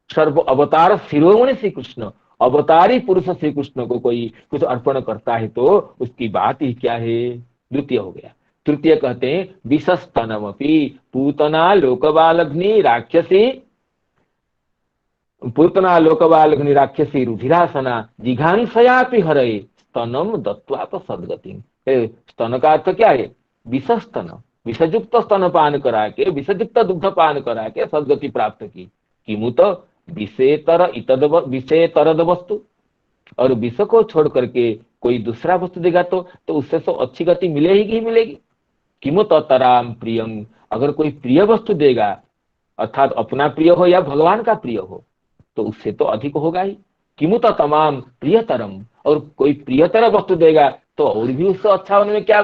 सर्व अवतार शिरोमणि श्री कृष्ण, अवतारी पुरुष श्री कृष्ण को कोई कुछ अर्पण करता है तो उसकी बात ही क्या है। द्वितीय हो गया। तृतीय कहते हैं विषस्तनमपि पूतना लोकबालग्नि राक्षसी, पूतना लोकबालग्नि राक्षसी रुधिरासना जिघांसयापि हरये स्तनम दत्वा तो सदगति। स्तन का अर्थ क्या है? विषस्तन, विषयुक्त स्तनपान करा के, विषयुक्त दुग्ध पान करा के सदगति प्राप्त की। किमुत विषेतर इतद विषेतरद वस्तु, और विष को छोड़ करके कोई दूसरा वस्तु देगा तो उससे तो अच्छी गति मिलेगी ही मिलेगी। किमुत तराम प्रियम, अगर कोई प्रिय वस्तु देगा अर्थात अपना प्रिय हो या भगवान का प्रिय हो तो उससे तो अधिक होगा ही। किमुत तमाम प्रियतरम, और कोई प्रियतर वस्तु देगा तो और भी उससे अच्छा होने में क्या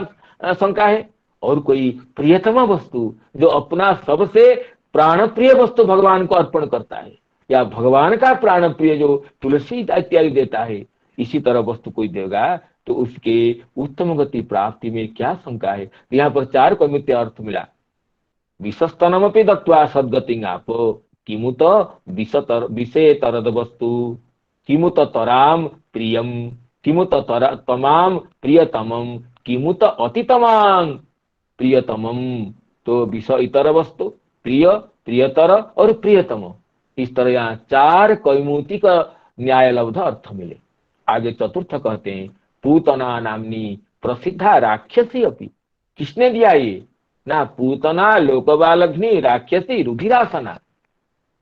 शंका है। और कोई प्रियतम वस्तु जो अपना सबसे प्राण प्रिय वस्तु भगवान को अर्पण करता है, या भगवान का प्राण प्रिय जो तुलसी इत्यादि देता है, इसी तरह वस्तु कोई देगा तो उसके उत्तम गति प्राप्ति में क्या शंका है। यहाँ पर चार कमित्य अर्थ मिला। विषस्तनमपि दत्वा सद्गतिं आप, किमुत विषेतरद वस्तु, किमुत तराम प्रियम, किमुत तमाम प्रियतमम, किमुत अतितमां प्रियतमम। तो विष इतर वस्तु, प्रिय, प्रियतर और प्रियतम, इस तरह यहाँ चार कैमुतिक न्यायलब्ध अर्थ मिले। आगे चतुर्थ कहते हैं पूतना नामनी प्रसिद्धा राक्षसी अपि। किसने दिया ये? ना पूतना लोकबालग्नि राक्षसी रुधिरासना,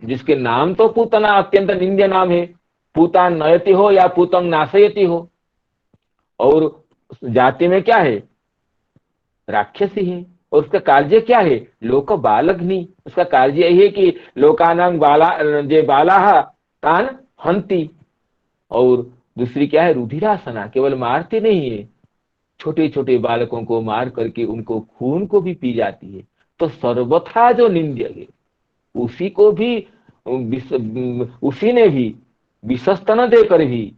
जिसके नाम तो पूतना अत्यंत निंद्य नाम है, पूतान नयति हो या पूतंग नाशयति हो, और जाति में क्या है? राक्षसी है। और उसका कार्य क्या है? लोक बालग्नि, उसका कार्य यही है कि लोकानां बाला तान हंती। और दूसरी क्या है? रुधिरासना, केवल मारती नहीं है, छोटे छोटे बालकों को मार करके उनको खून को भी पी जाती है। तो सर्वथा जो निंद्य है उसी को भी उसी ने भी विषस्तन देकर भी,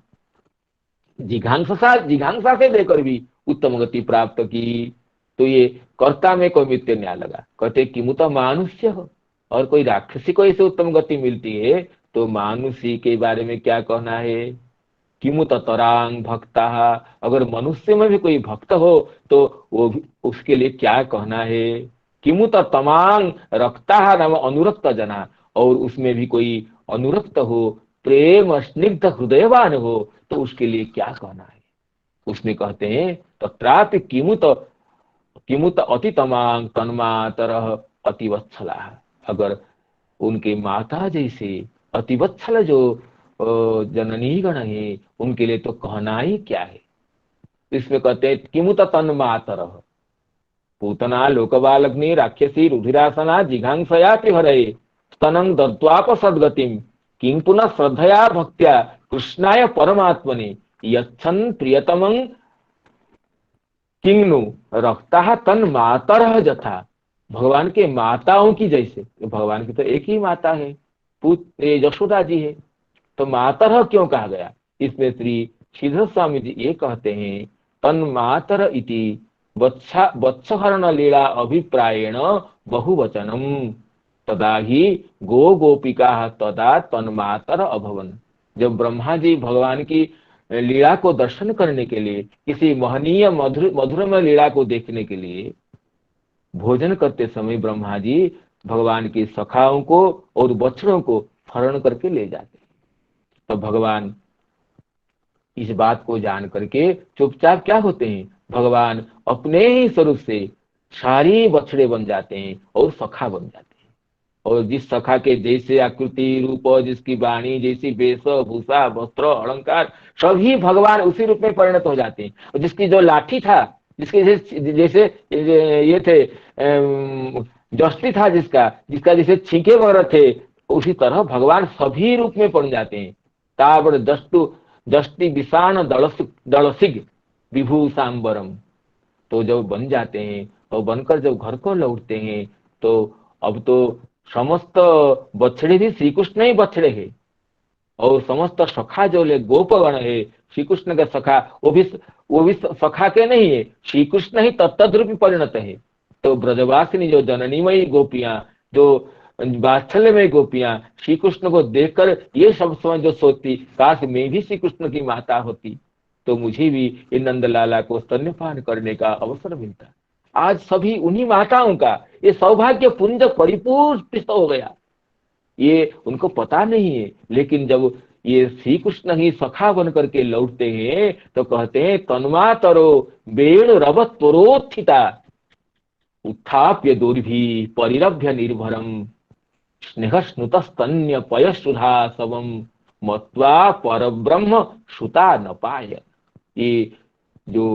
जिघांसा से देकर भी उत्तम गति प्राप्त की। तो ये कर्ता में कोई मित्य न्याय लगा। कहते किमुत मानुष्य हो, और कोई राक्षसी को ऐसे उत्तम गति मिलती है तो मानुषी के बारे में क्या कहना है। किमुत तरांग भक्ता, अगर मनुष्य में भी कोई भक्त हो तो वो भी उसके लिए क्या कहना है। किमुत तमांग रक्ता नाम अनुरक्त जना, और उसमें भी कोई अनुरक्त हो, प्रेम स्निग्ध हृदयवान हो तो उसके लिए क्या कहना है। उसमें कहते हैं तत्रापि किमुत अतितमांग तन्मातरः अतिवत्सला, अगर उनके माता जैसे अतिवत्सल जो जननी गण है उनके लिए तो कहना ही क्या है। इसमें कहते हैं किमुत तन्मातरः पूतना लोकबालग्नि राक्षसी रुधिरासना जिघांसयापि हरये स्तनं दत्त्वाप सद्गतिं किं पुनः श्रद्धया भक्त्या कृष्णाय परमात्मने यच्छन् प्रियतमं किंगनु रक्ता तन मातरः जथा। भगवान के माताओं की जैसे, भगवान की तो एक ही माता है, यशोदा जी है, तो मातर क्यों कहा गया। इसमें श्री श्रीधर स्वामी जी ये कहते हैं तन मातर इति वत्सहरण लीला अभिप्रायेण बहुवचनम तदा ही गो गोपिका तदा तन्मातर अभवन। जब ब्रह्मा जी भगवान की लीला को दर्शन करने के लिए, किसी महनीय मधुरमय लीला को देखने के लिए भोजन करते समय ब्रह्मा जी भगवान की सखाओं को और बछड़ों को हरण करके ले जाते। तो भगवान इस बात को जान करके चुपचाप क्या होते हैं, भगवान अपने ही स्वरूप से सारी बछड़े बन जाते हैं और सखा बन जाते हैं। और जिस सखा के जैसे आकृति रूप, जिसकी वाणी जैसी वेशभूषा वस्त्र अलंकार सभी भगवान उसी रूप में परिणत हो जाते हैं। और जिसकी जो लाठी था, जिसके जैसे ये थे जस्ती था, जिसका जैसे छींके वगैरह थे, उसी तरह भगवान सभी रूप में पड़ जाते हैं। ताबड़ दष्टि विषाण दलसिग विभूषांबरम। तो जब बन जाते हैं और बनकर जब घर को लौटते हैं तो अब तो समस्त बछड़े भी श्री कृष्ण ही बछड़े है, और समस्त सखा जो ले गोपगण है श्री कृष्ण का सखा, वो भी सखा के नहीं है, श्री कृष्ण ही तत्तद्रूपी परिणत है। तो ब्रजवासिनी जो जननीमयी गोपियां जो वात्सल्य में गोपियां श्री कृष्ण को देखकर ये सब समझ जो सोचती, काश मैं भी श्री कृष्ण की माता होती तो मुझे भी इन नंदलाला को स्तन्यपान करने का अवसर मिलता। आज सभी उन्हीं माताओं का ये सौभाग्य पुंज परिपूर्ण हो गया, ये उनको पता नहीं है। लेकिन जब ये श्री कृष्ण ही सखा बन करके लौटते हैं तो कहते हैं तन्मा तरो वेणु रवत त्वरोत्थिता उत्थाप्य दुर्भि परिरभ्य निर्भरम स्नेह स्नुत स्तन्य पयसुधा सबम मत्वा परब्रह्म सुता न पाय। ये जो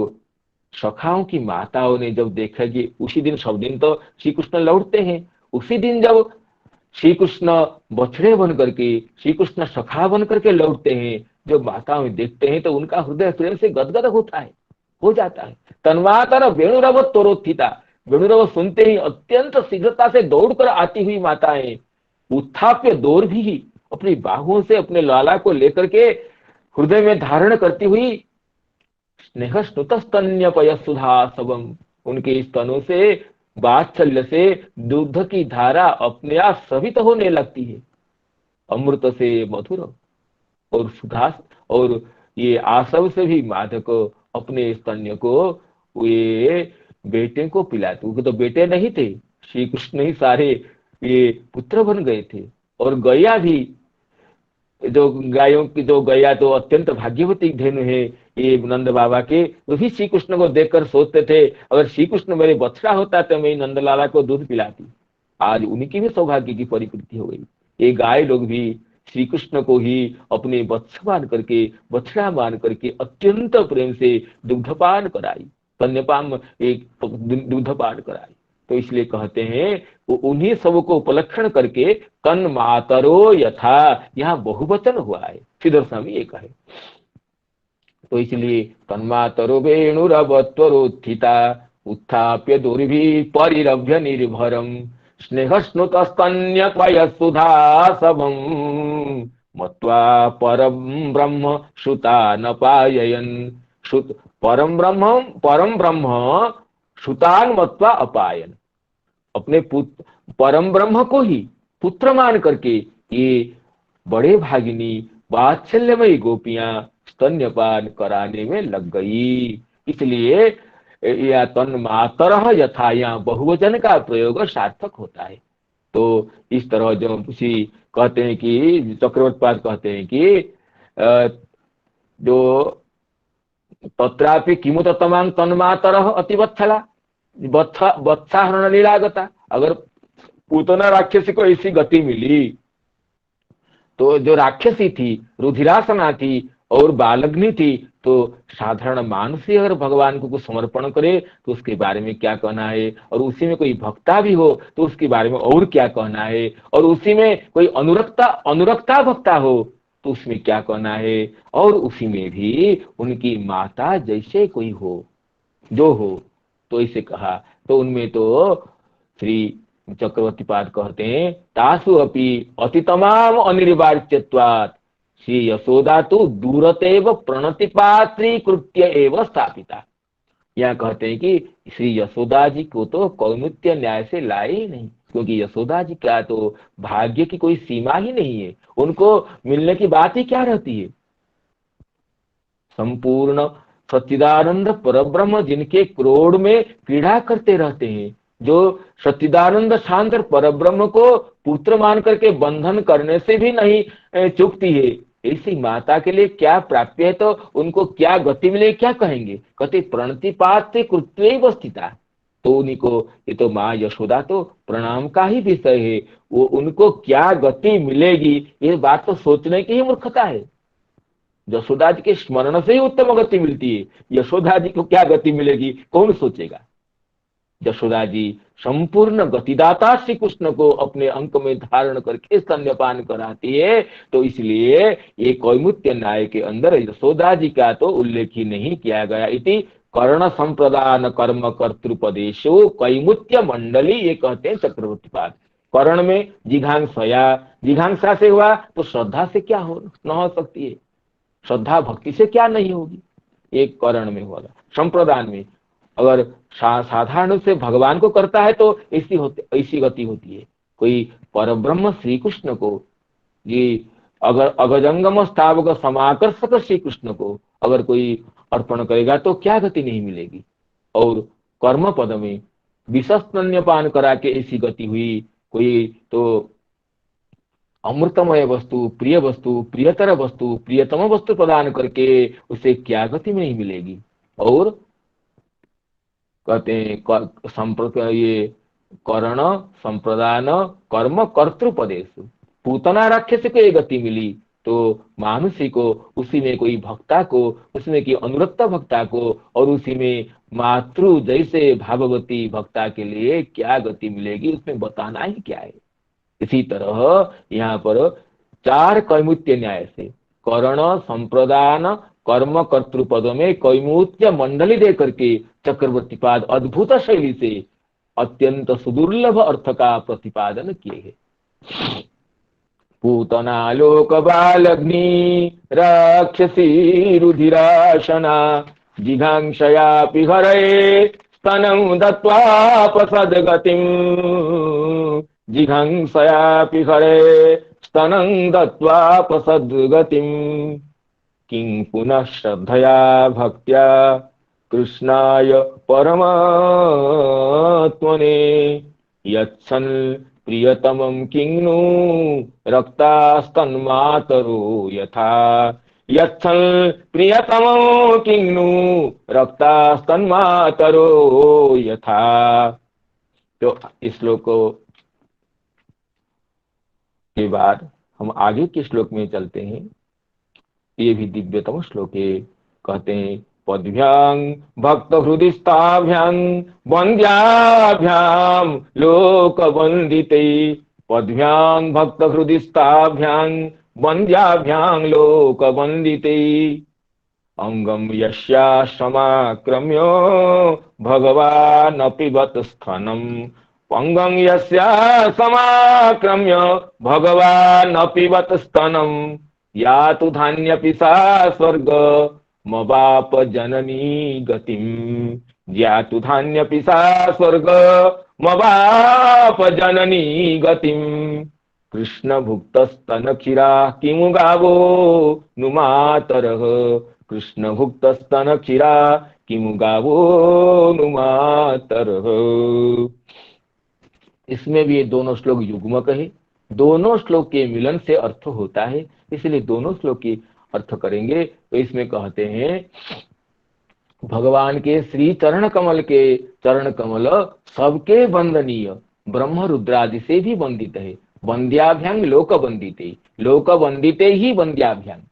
सखाओं की माताओं ने जब देखा कि उसी दिन, सब दिन तो श्री कृष्ण लौटते हैं, उसी दिन जब श्री कृष्ण बछड़े बन करके, श्री कृष्ण सखा बन करके लौटते हैं, जो माताओं देखते हैं तो उनका हृदय प्रेम से गदगद होता है, हो जाता है। तन्वातर वेणुरव तोरोत्थिता, वेणुरव सुनते ही अत्यंत शीघ्रता से दौड़कर आती हुई माताएं उत्थाप्य दौड़ भी अपनी बाहुओं से अपने लाला को लेकर के हृदय में धारण करती हुई स्नेह स्नुत स्तन्य पयसुधा सबम, उनके स्तनों से वात्सल्य से दूध की धारा अपने आप स्रवित होने लगती है, अमृत से मधुर और सुधा, और ये आसव से भी मादक अपने स्तन्य को ये बेटे को पिलाते। वो तो बेटे नहीं थे, श्री कृष्ण ही सारे ये पुत्र बन गए थे। और गैया भी, जो गायों की, जो गैया तो अत्यंत भाग्यवती धेनु है ये नंद बाबा के, वो भी श्री कृष्ण को देखकर सोचते थे अगर श्री कृष्ण मेरे बछड़ा होता तो मैं नंदलाला को दूध पिलाती। आज उनकी भी सौभाग्य की परिपूर्ति हो गई। ये गाय लोग भी श्री कृष्ण को ही अपने वत्स मान करके, बछड़ा मान करके अत्यंत प्रेम से दुग्धपान कराई, स्तन्यपान एक दुग्धपान कराई। तो इसलिए कहते हैं वो उन्हीं सबको उपलक्षण करके तन मातरो यथा, यहाँ बहुवचन हुआ है, श्रीधर स्वामी ये कहे। तो इसलिए तन्मातरो वेणुरवत्वरोत्थिता उत्थाप्य दुर्भि परिरभ्य निर्भरम स्नेह स्नुत स्तन्य पयसुधा सबम मत्वा परम ब्रह्म श्रुता न पाययन। श्रुत परम ब्रह्म श्रुतान मत्वा अपायन, अपने पुत्र परम ब्रह्म को ही पुत्र मान करके ये बड़े भागिनी वात्सल्यमयी गोपियां स्तन्यपान कराने में लग गई। इसलिए या तन मातर यथा, यहाँ बहुवचन का प्रयोग सार्थक होता है। तो इस तरह जो उसी कहते हैं कि चक्रवर्तीपाद कहते हैं कि जो तत्रापि किमुत तमांग तन्मातर अतिवत्सला वत्साहरण लीलागता, अगर पूतना राक्षसी को ऐसी गति मिली तो जो राक्षसी थी, रुधिरासना थी और बालग्नि थी, तो साधारण मानस ही अगर भगवान को कुछ समर्पण करे तो उसके बारे में क्या कहना है, और उसी में कोई भक्ता भी हो तो उसके बारे में और क्या कहना है, और उसी में कोई अनुरक्ता भक्ता हो तो उसमें क्या कहना है, और उसी में भी उनकी माता जैसे कोई हो जो हो तो इसे कहा। तो उनमें तो श्री चक्रवर्तीपाद कहते हैं तासु अपि अतितमाम अनिर्वाच्यत्वात् श्री यशोदा तो दूरतेव प्रणतिपात्रीकृत्य एवं स्थापिता। यहाँ कहते हैं कि श्री यशोदा जी को तो कौमुत्य न्याय से लाए ही नहीं, क्योंकि यशोदा जी का तो भाग्य की कोई सीमा ही नहीं है, उनको मिलने की बात ही क्या रहती है। संपूर्ण सच्चिदानंद परब्रह्म जिनके क्रोध में क्रीड़ा करते रहते हैं, जो सच्चिदानंद शांत परब्रह्म को पुत्र मान करके बंधन करने से भी नहीं चूकती है, ऐसी माता के लिए क्या प्राप्य है, तो उनको क्या गति मिले, क्या कहेंगे। कहते प्रणतिपात से कृत्य स्थिता, तो उन्हीं को ये तो माँ यशोदा तो प्रणाम का ही विषय है, वो उनको क्या गति मिलेगी ये बात तो सोचने की ही मूर्खता है। यशोदा जी के स्मरण से ही उत्तम गति मिलती है, यशोदा जी को क्या गति मिलेगी कौन सोचेगा। यशोदा जी संपूर्ण गतिदाता श्री कृष्ण को अपने अंक में धारण करके स्तन्यपान कराती है। तो इसलिए ये कैमुत्य न्याय के अंदर यशोदा जी का तो उल्लेख ही नहीं किया गया। इति कर्ण संप्रदान कर्म कर्तृपदेशो कैमुत्य मंडली, ये कहते हैं चक्रवर्तीपाद। कर्ण में जिघांसा से हुआ तो श्रद्धा से क्या न हो सकती है, श्रद्धा भक्ति से क्या नहीं होगी, एक कर्ण में होगा। संप्रदान में अगर साधारण से भगवान को करता है तो ऐसी गति होती है, कोई परब्रह्म श्री कृष्ण को, ये अगर अगजंगम स्थावक समाकर्षक श्री कृष्ण को अगर कोई अर्पण करेगा तो क्या गति नहीं मिलेगी। और कर्म पद में विषस्तन्यपान करा के ऐसी गति हुई, कोई तो अमृतमय वस्तु, प्रिय वस्तु, प्रियतर वस्तु, प्रियतम वस्तु प्रदान करके उसे क्या गति में नहीं मिलेगी। और कहते हैं ये करण संप्रदान कर्म कर्तृपदेश, पूतना राक्षस को ये गति मिली तो मानुषी को, उसी में कोई भक्ता को, उसमें की अनुरक्त भक्ता को, और उसी में मातृ जैसे भाववती भक्ता के लिए क्या गति मिलेगी, उसमें बताना ही क्या है। इसी तरह यहाँ पर चार कैमुत्य न्याय से करण संप्रदान कर्म कर्तृपद में कैमुत्य मंडली दे करके चक्रवर्ती पाद अद्भुत शैली से अत्यंत सुदुर्लभ अर्थ का प्रतिपादन किए हैं। पूतना लोक बालग्नि राक्षसी रुधिराशना जिघांक्षया पिहरे स्तनं दत्वापसद्गतिं, जिघांसया पिहरे स्तनं दत्वापसद्गतिं, किं पुनः श्रद्धया भक्त्या कृष्णाय परमात्मने, यच्छन् प्रियतमं किं नु रक्तास्तन्मातरो यथा, यच्छन् प्रियतमं किं नु रक्तास्तन्मातरो यथा। तो इस श्लोक के बाद हम आगे के श्लोक में चलते हैं। ये भी दिव्यतम श्लोक है। कहते हैं पद्भ्यां भक्त हृदिस्थाभ्यां वन्द्याभ्यां लोक वंदिते, पद्भ्यां भक्त हृदिस्थाभ्यां वन्द्याभ्यां लोक वंदिते, अंगम यस्या समाक्रम्य भगवानपि वत स्थनम, अंगम यस्या समाक्रम्य भगवानपि वत स्तनम, यातु धान्यपि सा स्वर्ग मवाप जननी गतिम, यातु धान्यपि सा स्वर्ग मवाप जननी गतिम, कृष्ण भुक्त स्तन क्षीरा किमु गावो नुमातरः, कृष्ण भुक्त स्तन क्षीरा किमु गावो नुमातरः। इसमें भी ये दोनों श्लोक युग्मक है, दोनों श्लोक के मिलन से अर्थ होता है, इसलिए दोनों श्लोक की अर्थ करेंगे। तो इसमें कहते हैं भगवान के श्री चरण कमल के चरण कमल सबके वंदनीय, ब्रह्म रुद्रादि से भी वंदित है। वंद्याभ्यांग लोक वंदिते, लोक वंदिते ही वंद्याभ्यांग।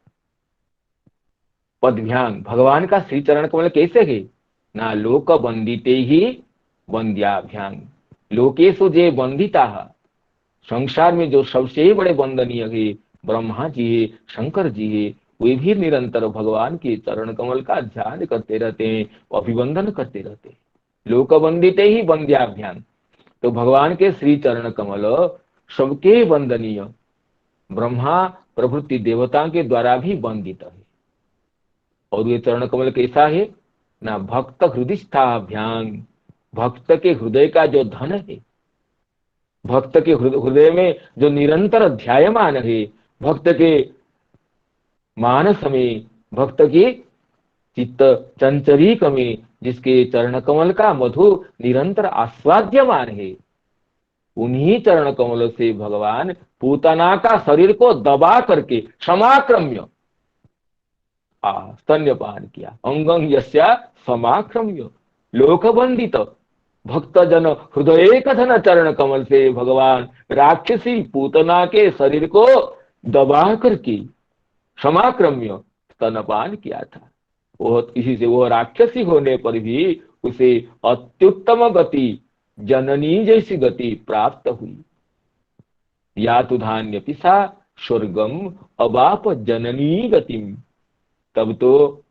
पदभ्यांग भगवान का श्री चरण कमल कैसे है ना, लोक वंदिते ही वंद्याभ्यांग, लोकेशु जे वंदिता, संसार में जो सबसे बड़े वंदनीय है ब्रह्मा जी है, शंकर जी है, वे भी निरंतर भगवान के चरण कमल का ध्यान करते रहते हैं, अभिवंदन करते रहते हैं। लोक वंदिते ही वंद्याभ्याम, तो भगवान के श्री चरण कमल सबके वंदनीय, ब्रह्मा प्रभृति देवता के द्वारा भी वंदित है। और ये चरण कमल कैसा है ना, भक्त हृदयस्थाभ्यांग, भक्त के हृदय का जो धन है, भक्त के हृदय में जो निरंतर ध्यायमान है, भक्त के मानस में, भक्त के चित्त चंचरीक में जिसके चरण कमल का मधु निरंतर आस्वाद्यमान है, उन्हीं चरण कमलों से भगवान पूतना का शरीर को दबा करके समाक्रम्य स्तन्यपान किया। अंगं यस्या समाक्रम्य लोकवंदित भक्त जन हृदय कथन चरण कमल से भगवान राक्षसी पूतना के शरीर को दबा करके समाक्रम्य स्तनपान किया था। वो इसी से वो राक्षसी होने पर भी उसे अत्युत्तम गति, जननी जैसी गति प्राप्त हुई। या तो धान्य पिसा स्वर्गम अबाप जननी गतिम, तब तो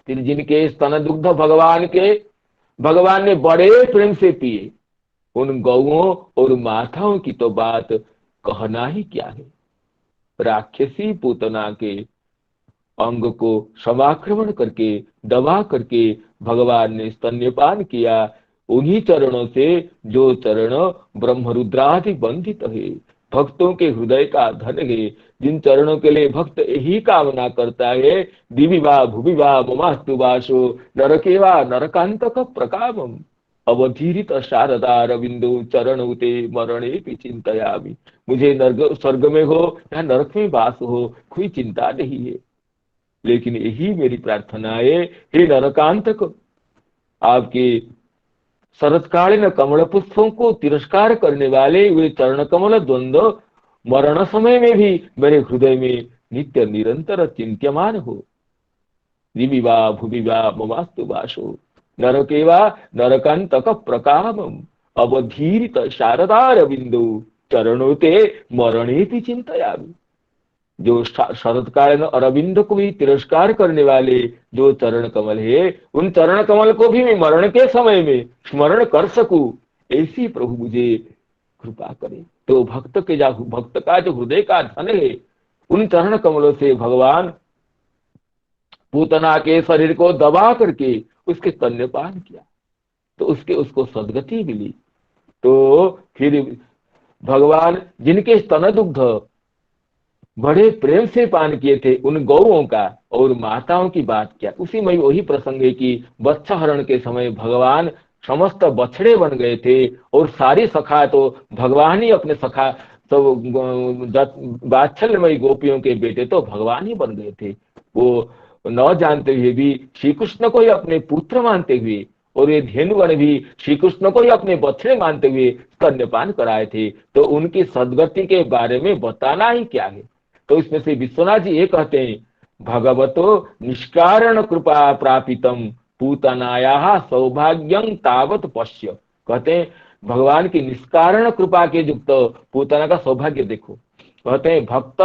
फिर जिनके स्तन दुग्ध भगवान ने बड़े प्रेम से पिए, उन गौओं और माताओं की तो बात कहना ही क्या है। राक्षसी पूतना के अंग को समाक्रमण करके दबा करके भगवान ने स्तन्यपान किया, उन्हीं चरणों से जो चरण ब्रह्म रुद्रादि बंधित है, भक्तों के हृदय का धन है, जिन चरणों के लिए भक्त यही कामना करता है, दिवि वा भुवि वा ममास्तु वासो नरके वा नरकांतक प्रकामम अवधीरित शारदा रविंदु चरण ते मरणे भी चिंतयामि। मुझे नरक स्वर्ग में हो या नरक में वास हो, कोई चिंता नहीं है, लेकिन यही मेरी प्रार्थना है, हे नरकांतक, आपके शरतकालीन कमल पुष्पों को तिरस्कार करने वाले वे चरण कमल द्वंद्व मरण समय में भी मेरे हृदय में नित्य निरंतर चिंत्यमान हो। दिवि वा भुवि वा ममास्तु वासो नरके वा नरकांतक प्रकामम अवधीरित शारदार बिंदु चरणों ते मरणे भी चिंतयामि। जो शरतकालीन अरविंद को भी तिरस्कार करने वाले जो चरण कमल है, उन चरण कमल को भी मैं मरण के समय में स्मरण कर सकूं, ऐसी प्रभु मुझे कृपा करे। तो भक्त का जो हृदय का धन है, उन चरण कमलों से भगवान पूतना के शरीर को दबा करके उसके स्तन्यपान किया, तो उसको सदगति मिली। तो फिर भगवान जिनके स्तन दुग्ध बड़े प्रेम से पान किए थे, उन गौओं का और माताओं की बात किया। उसी में वही प्रसंग है कि बत्सहरण के समय भगवान समस्त बछड़े बन गए थे, और सारी सखा तो भगवान ही अपने सखा, तो वात्सल्यमयी गोपियों के बेटे तो भगवान ही बन गए थे। वो न जानते हुए भी श्री कृष्ण को ही अपने पुत्र मानते हुए, और ये धेनुगण भी श्री कृष्ण को ही अपने बछड़े मानते हुए स्तन्यपान कराए थे। तो उनकी सदगति के बारे में बताना ही क्या है। तो इसमें से विश्वनाथ जी ये कहते हैं, भगवतो निष्कारण कृपा प्रापितम पूतनाया सौभाग्यं तावत पश्य। कहते हैं भगवान की निष्कारण कृपा के युक्त पूतना का सौभाग्य देखो। कहते हैं भक्त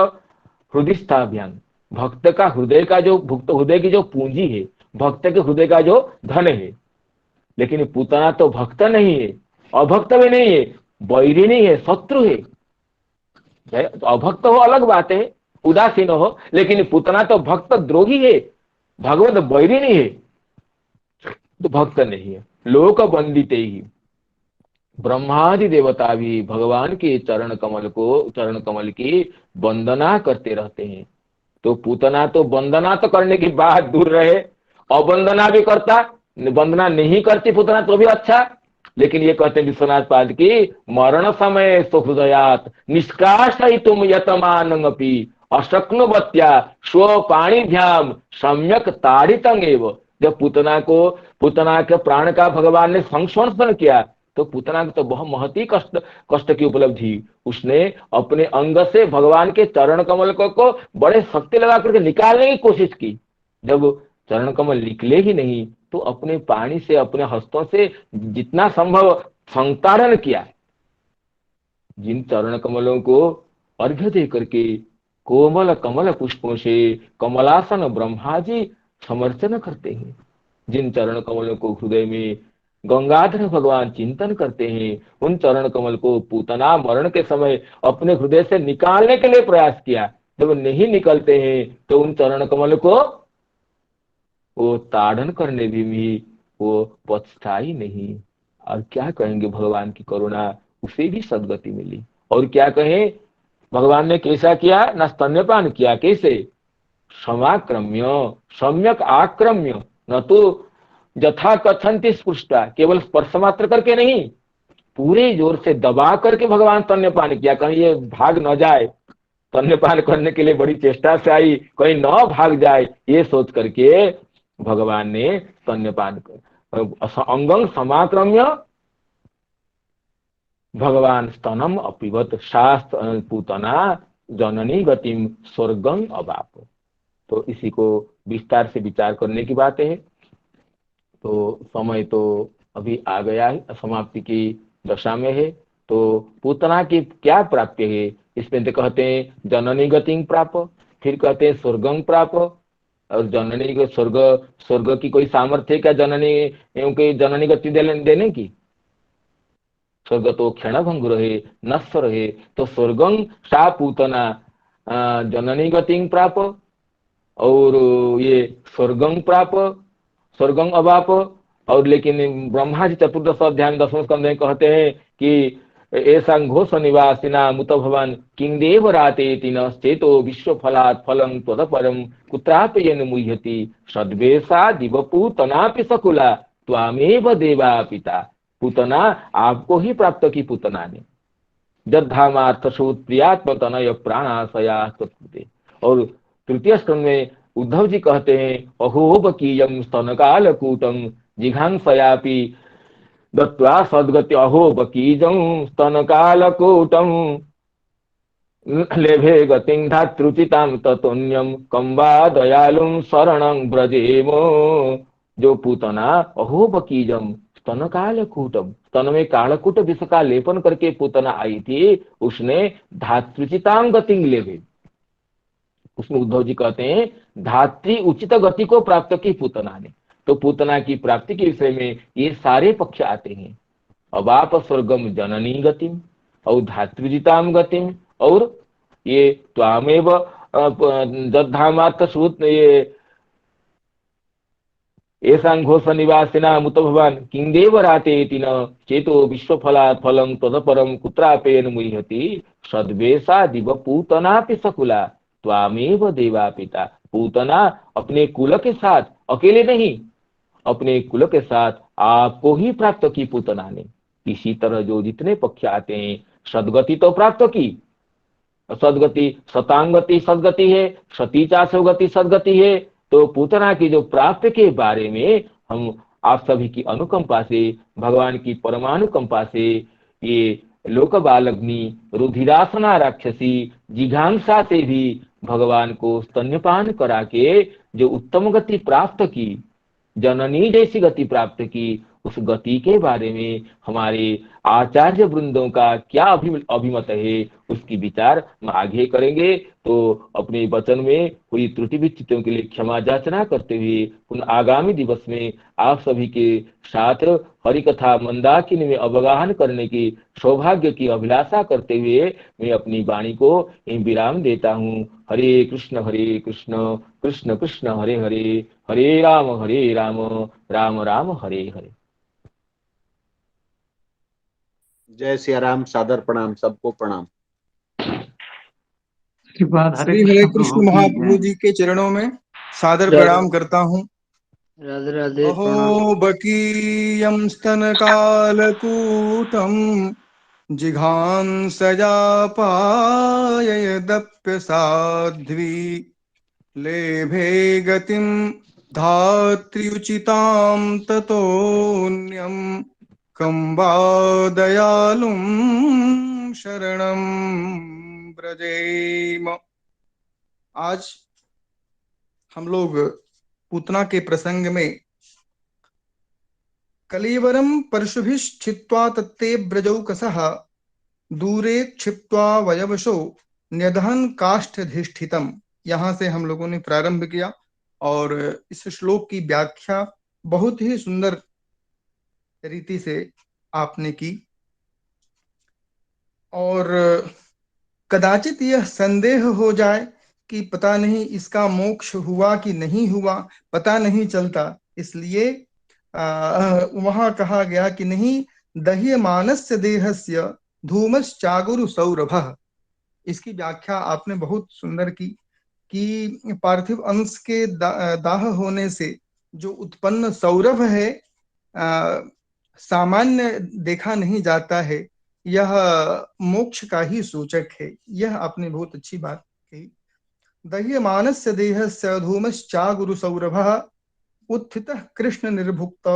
हृदयस्थाभ्याम, भक्त का हृदय का जो भक्त हृदय की जो पूंजी है, भक्त के हृदय का जो धन है। लेकिन पूतना तो भक्त नहीं है, अभक्त भी नहीं है, बैरी नहीं है, शत्रु है। अभक्त हो अलग बात है, उदासीन हो, लेकिन पूतना तो भक्त द्रोही है, भगवत बैरी नहीं है, तो भक्त नहीं है। लोक वंदिते ही, ब्रह्मादि देवता भी भगवान के चरण कमल की वंदना करते रहते हैं। तो पूतना तो वंदना तो करने की बात दूर रहे, अवंदना भी करता, वंदना नहीं करती पूतना तो भी अच्छा। लेकिन ये कहते हैं विश्वनाथ पाद की, मरण समय सुहृदयात निष्कासयितुम यतमानमपि अशक्नुवत्या स्वपाणिभ्याम सम्यक ताड़ितं एव। जब पूतना के प्राण का भगवान ने संस्मरण किया, तो पूतना को तो बहुत महती कष्ट की उपलब्धि, उसने अपने अंग से भगवान के चरण कमल को बड़े शक्ति लगा करके निकालने की कोशिश की। जब चरण कमल निकले ही नहीं, तो अपने पानी से, अपने हस्तों से जितना संभव संतारण किया। जिन चरण कमलों को अर्घ्य दे करके कोमल कमल पुष्पों से कमलासन ब्रह्मा जी समर्चन करते हैं, जिन चरण कमलों को हृदय में गंगाधर भगवान चिंतन करते हैं, उन चरण कमल को पूतना मरण के समय अपने हृदय से निकालने के लिए प्रयास किया। जब नहीं निकलते हैं, तो उन चरण कमल को वो ताड़न करने भी वो पछताई नहीं। और क्या कहेंगे, भगवान की करुणा, उसे भी सदगति मिली। और क्या कहें, भगवान ने कैसा किया, न स्तन्यपान किया, कैसे, समाक्रम्य सम्यक आक्रम्य, न तो यथा कथंति स्पृष्टा, केवल स्पर्श मात्र करके नहीं, पूरे जोर से दबा करके भगवान स्तन्यपान किया, कहीं ये भाग न जाए। स्तन्यपान करने के लिए बड़ी चेष्टा से आई, कहीं न भाग जाए, ये सोच करके भगवान ने स्तन्यपान कर अंगं समाक्रम्य भगवान स्तनम अपिबत शास्त्र पूतना जननी गतिम स्वर्गं अवाप। तो इसी को विस्तार से विचार करने की बात है। तो समय तो अभी आ गया है, समाप्ति की दशा में है। तो पूतना की क्या प्राप्य है, इसमें तो कहते हैं जननी गतिं प्राप, फिर कहते हैं स्वर्गं प्राप। और जननी को स्वर्ग की कोई सामर्थ्य है क्या, जननी गति देने की? स्वर्ग तो क्षण भंगुर है, नश्वर है। तो स्वर्गं सा पूतना जननी गतिं प्राप, और ये स्वर्गं प्राप, स्वर्गं अवाप, और लेकिन ब्रह्मा जी चतुर्दश अध्याय में 10वें स्कंद में कहते हैं कि ऐसा घोष निवासिना मुत भवन किंदेव राते तीन चेतो विश्व फलात् फलं त्वदपरम कुत्रापयन मुह्यति सद्वेषा दिवपूतनापि सकुला त्वामेव देवा पिता। पूतना आपको ही प्राप्त की पूतना ने, जद्धामार्थ शोध प्रियात्म तनय प्राणाशया तत्कृते। और तृतीय स्कंद में उद्धव जी कहते हैं अहोबकीयम स्तनकाल कूटम जिघांसयापि दत्वा सद्गति अहोबकीजं स्तनकालकूटं लेभे गतिं धातृचितां ततोन्यम कंबा दयालुं शरणं ब्रजेम। जो पूतना अहोबकीजम स्तन कालकूटम, स्तन में कालकूट विष का लेपन करके पूतना आई थी, उसने धातृचितां गतिं लेभे। उसमें उद्धव जी कहते हैं धात्री उचित गति को प्राप्त की पूतना ने। तो पूतना की प्राप्ति के विषय में ये सारे पक्ष आते हैं। अब आप स्वर्गम जननी गतिम और धातृजिताम गतिम, और ये त्वामेव दधामार्थ सूत ये एसां घोष निवासिना मुत भवान किंदेव राते तीन चेतो विश्व फलात् फलं तदपरम कुत्रापेन मुह्यति सद्वेषा दिव पूतनापि सकुला त्वामेव देवा पिता। पूतना अपने कुल के साथ अकेले नहीं, अपने कुल के साथ आपको ही प्राप्त की पूतना ने। इसी तरह जो जितने पक्ष आते हैं, सदगति तो प्राप्त की, सदगति सतांगति सदगति है, सतीचाशोगति सदगति है। तो पूतना की जो प्राप्ति के बारे में हम आप सभी की अनुकंपा से, भगवान की परमानुकंपा से, ये लोक बालग्नि रुधिरासना राक्षसी जिघांसा से भी भगवान को स्तन्यपान करा के जो उत्तम गति प्राप्त की, जननी जैसी गति प्राप्त की, उस गति के बारे में हमारे आचार्य वृंदों का क्या अभिमत है, उसकी विचार हम आगे करेंगे। तो अपने वचन में हुई त्रुटि विच्युतियों के लिए क्षमा याचना करते हुए पुनः आगामी दिवस में आप सभी के साथ हरि कथा मंदाकिनी में अवगाहन करने की सौभाग्य की अभिलाषा करते हुए मैं अपनी वाणी को विराम देता हूँ। हरे कृष्ण कृष्ण कृष्ण हरे हरे, हरे राम राम राम हरे हरे। जय सिया राम। सादर प्रणाम, सबको प्रणाम। श्री हरे कृष्ण महाप्रभु जी के चरणों में सादर प्रणाम करता हूँ। राधे राधे। अहो बकीयं स्तनकालकूटं जिघांसया पाययदप्य साध्वी लेभे गतिं धात्र्युचितां ततोऽन्यं कंबा दयालुं शरणं ब्रजेम। आज हम लोग पूतना के प्रसंग में कलीवरम परशुभिश्चित्वा तत्ते ब्रजौ कसः दूरे क्षिप्त्वा वयवशो न्यदहन काष्ठधिष्ठितम, यहाँ से हम लोगों ने प्रारंभ किया और इस श्लोक की व्याख्या बहुत ही सुंदर रीति से आपने की। और कदाचित यह संदेह हो जाए कि पता नहीं इसका मोक्ष हुआ कि नहीं हुआ, पता नहीं चलता, इसलिए वहां कहा गया कि नहीं दह्यमानस्य देहस्य धूमश्चागुरु सौरभः। इसकी व्याख्या आपने बहुत सुंदर की कि पार्थिव अंश के दाह होने से जो उत्पन्न सौरभ है सामान्य देखा नहीं जाता है, यह मोक्ष का ही सूचक है। यह आपने बहुत अच्छी बात कही। दह्यमानस्य देहस्य धूमश्चागुरु सौरभः उत्थितः कृष्ण निर्भुक्त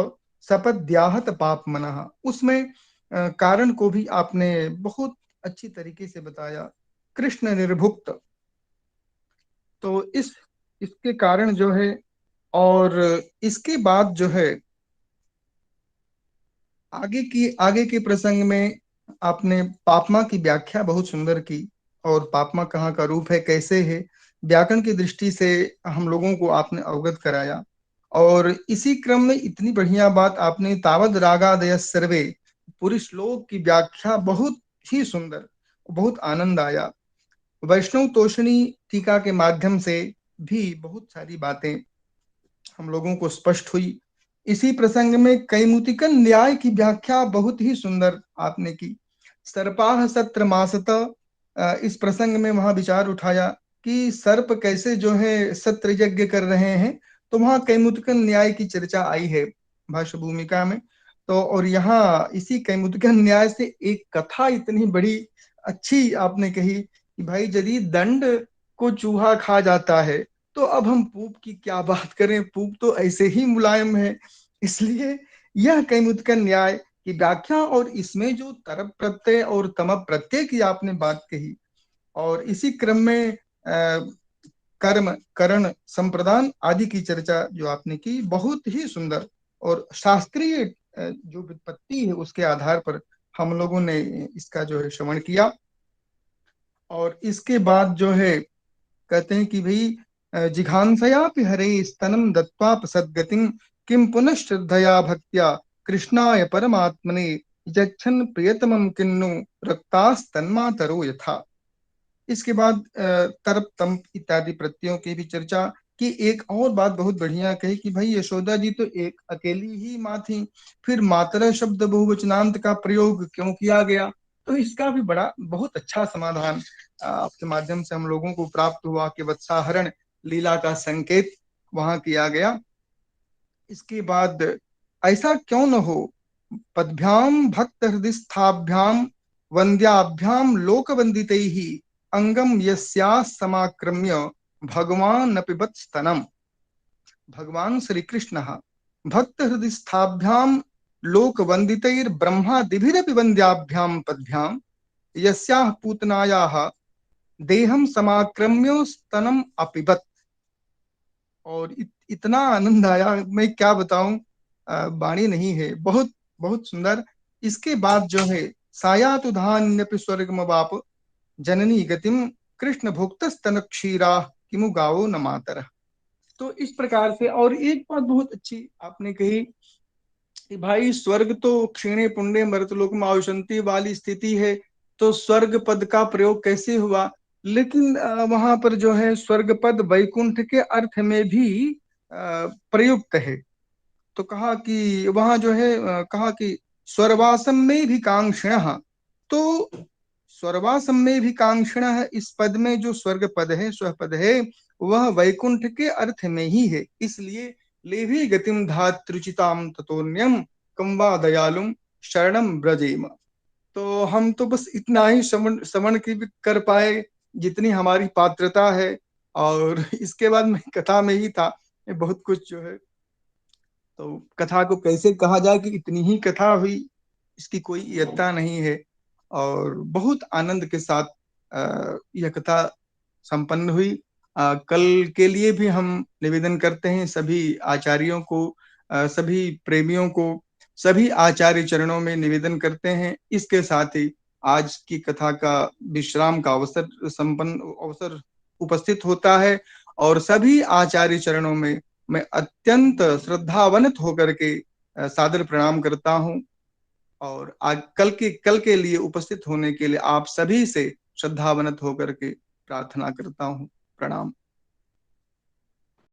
सपद्याहत पापमनः। उसमें कारण को भी आपने बहुत अच्छी तरीके से बताया, कृष्ण निर्भुक्त। तो इसके कारण जो है, और इसके बाद जो है आगे के प्रसंग में आपने पापमा की व्याख्या बहुत सुंदर की, और पापमा कहाँ का रूप है, कैसे है, व्याकरण की दृष्टि से हम लोगों को आपने अवगत कराया। और इसी क्रम में इतनी बढ़िया बात आपने तावद रागादय सर्वे पूरी श्लोक की व्याख्या बहुत ही सुंदर, बहुत आनंद आया। वैष्णव तोषणी टीका के माध्यम से भी बहुत सारी बातें हम लोगों को स्पष्ट हुई। इसी प्रसंग में कैमुतिकन न्याय की व्याख्या बहुत ही सुंदर आपने की। सर्पाह सत्र मासत, इस प्रसंग में वहां विचार उठाया कि सर्प कैसे जो है सत्र यज्ञ कर रहे हैं, तो वहां कैमुतिकन न्याय की चर्चा आई है भाष्य भूमिका में। तो और यहाँ इसी कैमुतिकन न्याय से एक कथा इतनी बड़ी अच्छी आपने कही कि भाई यदि दंड को चूहा खा जाता है तो अब हम पूप की क्या बात करें, पूप तो ऐसे ही मुलायम है। इसलिए यह कैमुतिकन न्याय की व्याख्या, और इसमें जो तरप प्रत्यय और तम प्रत्यय की आपने बात कही, और इसी क्रम में कर्म करण संप्रदान आदि की चर्चा जो आपने की, बहुत ही सुंदर और शास्त्रीय जो विपत्ति है उसके आधार पर हम लोगों ने इसका जो है श्रवण किया। और इसके बाद जो है कहते हैं कि भाई जिघांसयापि हरे स्तनम दत्वा सद्गतिं किम पुनः श्रद्धया भक्त्या कृष्णाय परमात्मने यच्छन प्रियतमं किन्नु रक्तास्तन्मातरो यथा। इसके बाद तरप तंप इत्यादि प्रत्ययों की भी चर्चा की। एक और बात बहुत बढ़िया कही कि भाई यशोदा जी तो एक अकेली ही माँ थी, फिर मातरा शब्द बहुवचनांत का प्रयोग क्यों किया गया, तो इसका भी बड़ा बहुत अच्छा समाधान आपके माध्यम से हम लोगों को प्राप्त हुआ कि वत्साहरण लीला का संकेत वहां किया गया। इसके बाद ऐसा क्यों न हो, पदभ्याम भक्त हृदय स्थाभ्याम वंद्याभ्याम लोक वंदितैः अंगम यस्याः समाक्रम्य भगवान अपिबत स्तनम। भगवान श्री कृष्ण भक्त हृदय स्थाभ्याम लोक वंदितैर ब्रह्मादिभिरपि वंद्याभ्याम पदभ्याम यस्याः पूतनायाः देहम समाक्रम्य स्तनम अपिबत। और इतना आनंद आया, मैं क्या बताऊं, वाणी नहीं है, बहुत बहुत सुंदर। इसके बाद जो है सायातु धान्यपि स्वर्गमवाप जननी गतिम कृष्ण भुक्त स्तन क्षीरा किमु गावो न मातर। तो इस प्रकार से, और एक बात बहुत अच्छी आपने कही कि भाई स्वर्ग तो क्षीणे पुण्य मर्तलोक में आयुषंती वाली स्थिति है, तो स्वर्ग पद का प्रयोग कैसे हुआ, लेकिन वहां पर जो है स्वर्ग पद वैकुंठ के अर्थ में भी प्रयुक्त है। तो कहा कि वहां जो है कहा कि स्वर्वासम में भी कांक्षिण, तो स्वर्वासम में भी कांक्षिण, इस पद में जो स्वर्ग पद है स्व पद है वह वैकुंठ के अर्थ में ही है। इसलिए लेभी गतिम धातृचिताम ततोन्यम कम वा दयालुम शरणम ब्रजेम। तो हम तो बस इतना ही श्रवण की कर पाए जितनी हमारी पात्रता है, और इसके बाद मैं कथा में ही था, बहुत कुछ जो है, तो कथा को कैसे कहा जाए कि इतनी ही कथा हुई, इसकी कोई इयत्ता नहीं है। और बहुत आनंद के साथ यह कथा संपन्न हुई। कल के लिए भी हम निवेदन करते हैं सभी आचार्यों को, सभी प्रेमियों को, सभी आचार्य चरणों में निवेदन करते हैं। इसके साथ ही आज की कथा का विश्राम का अवसर उपस्थित होता है, और सभी आचार्य चरणों में मैं अत्यंत श्रद्धावनित होकर के सादर प्रणाम करता हूँ, और आज कल के लिए उपस्थित होने के लिए आप सभी से श्रद्धावनित होकर के प्रार्थना करता हूँ। प्रणाम।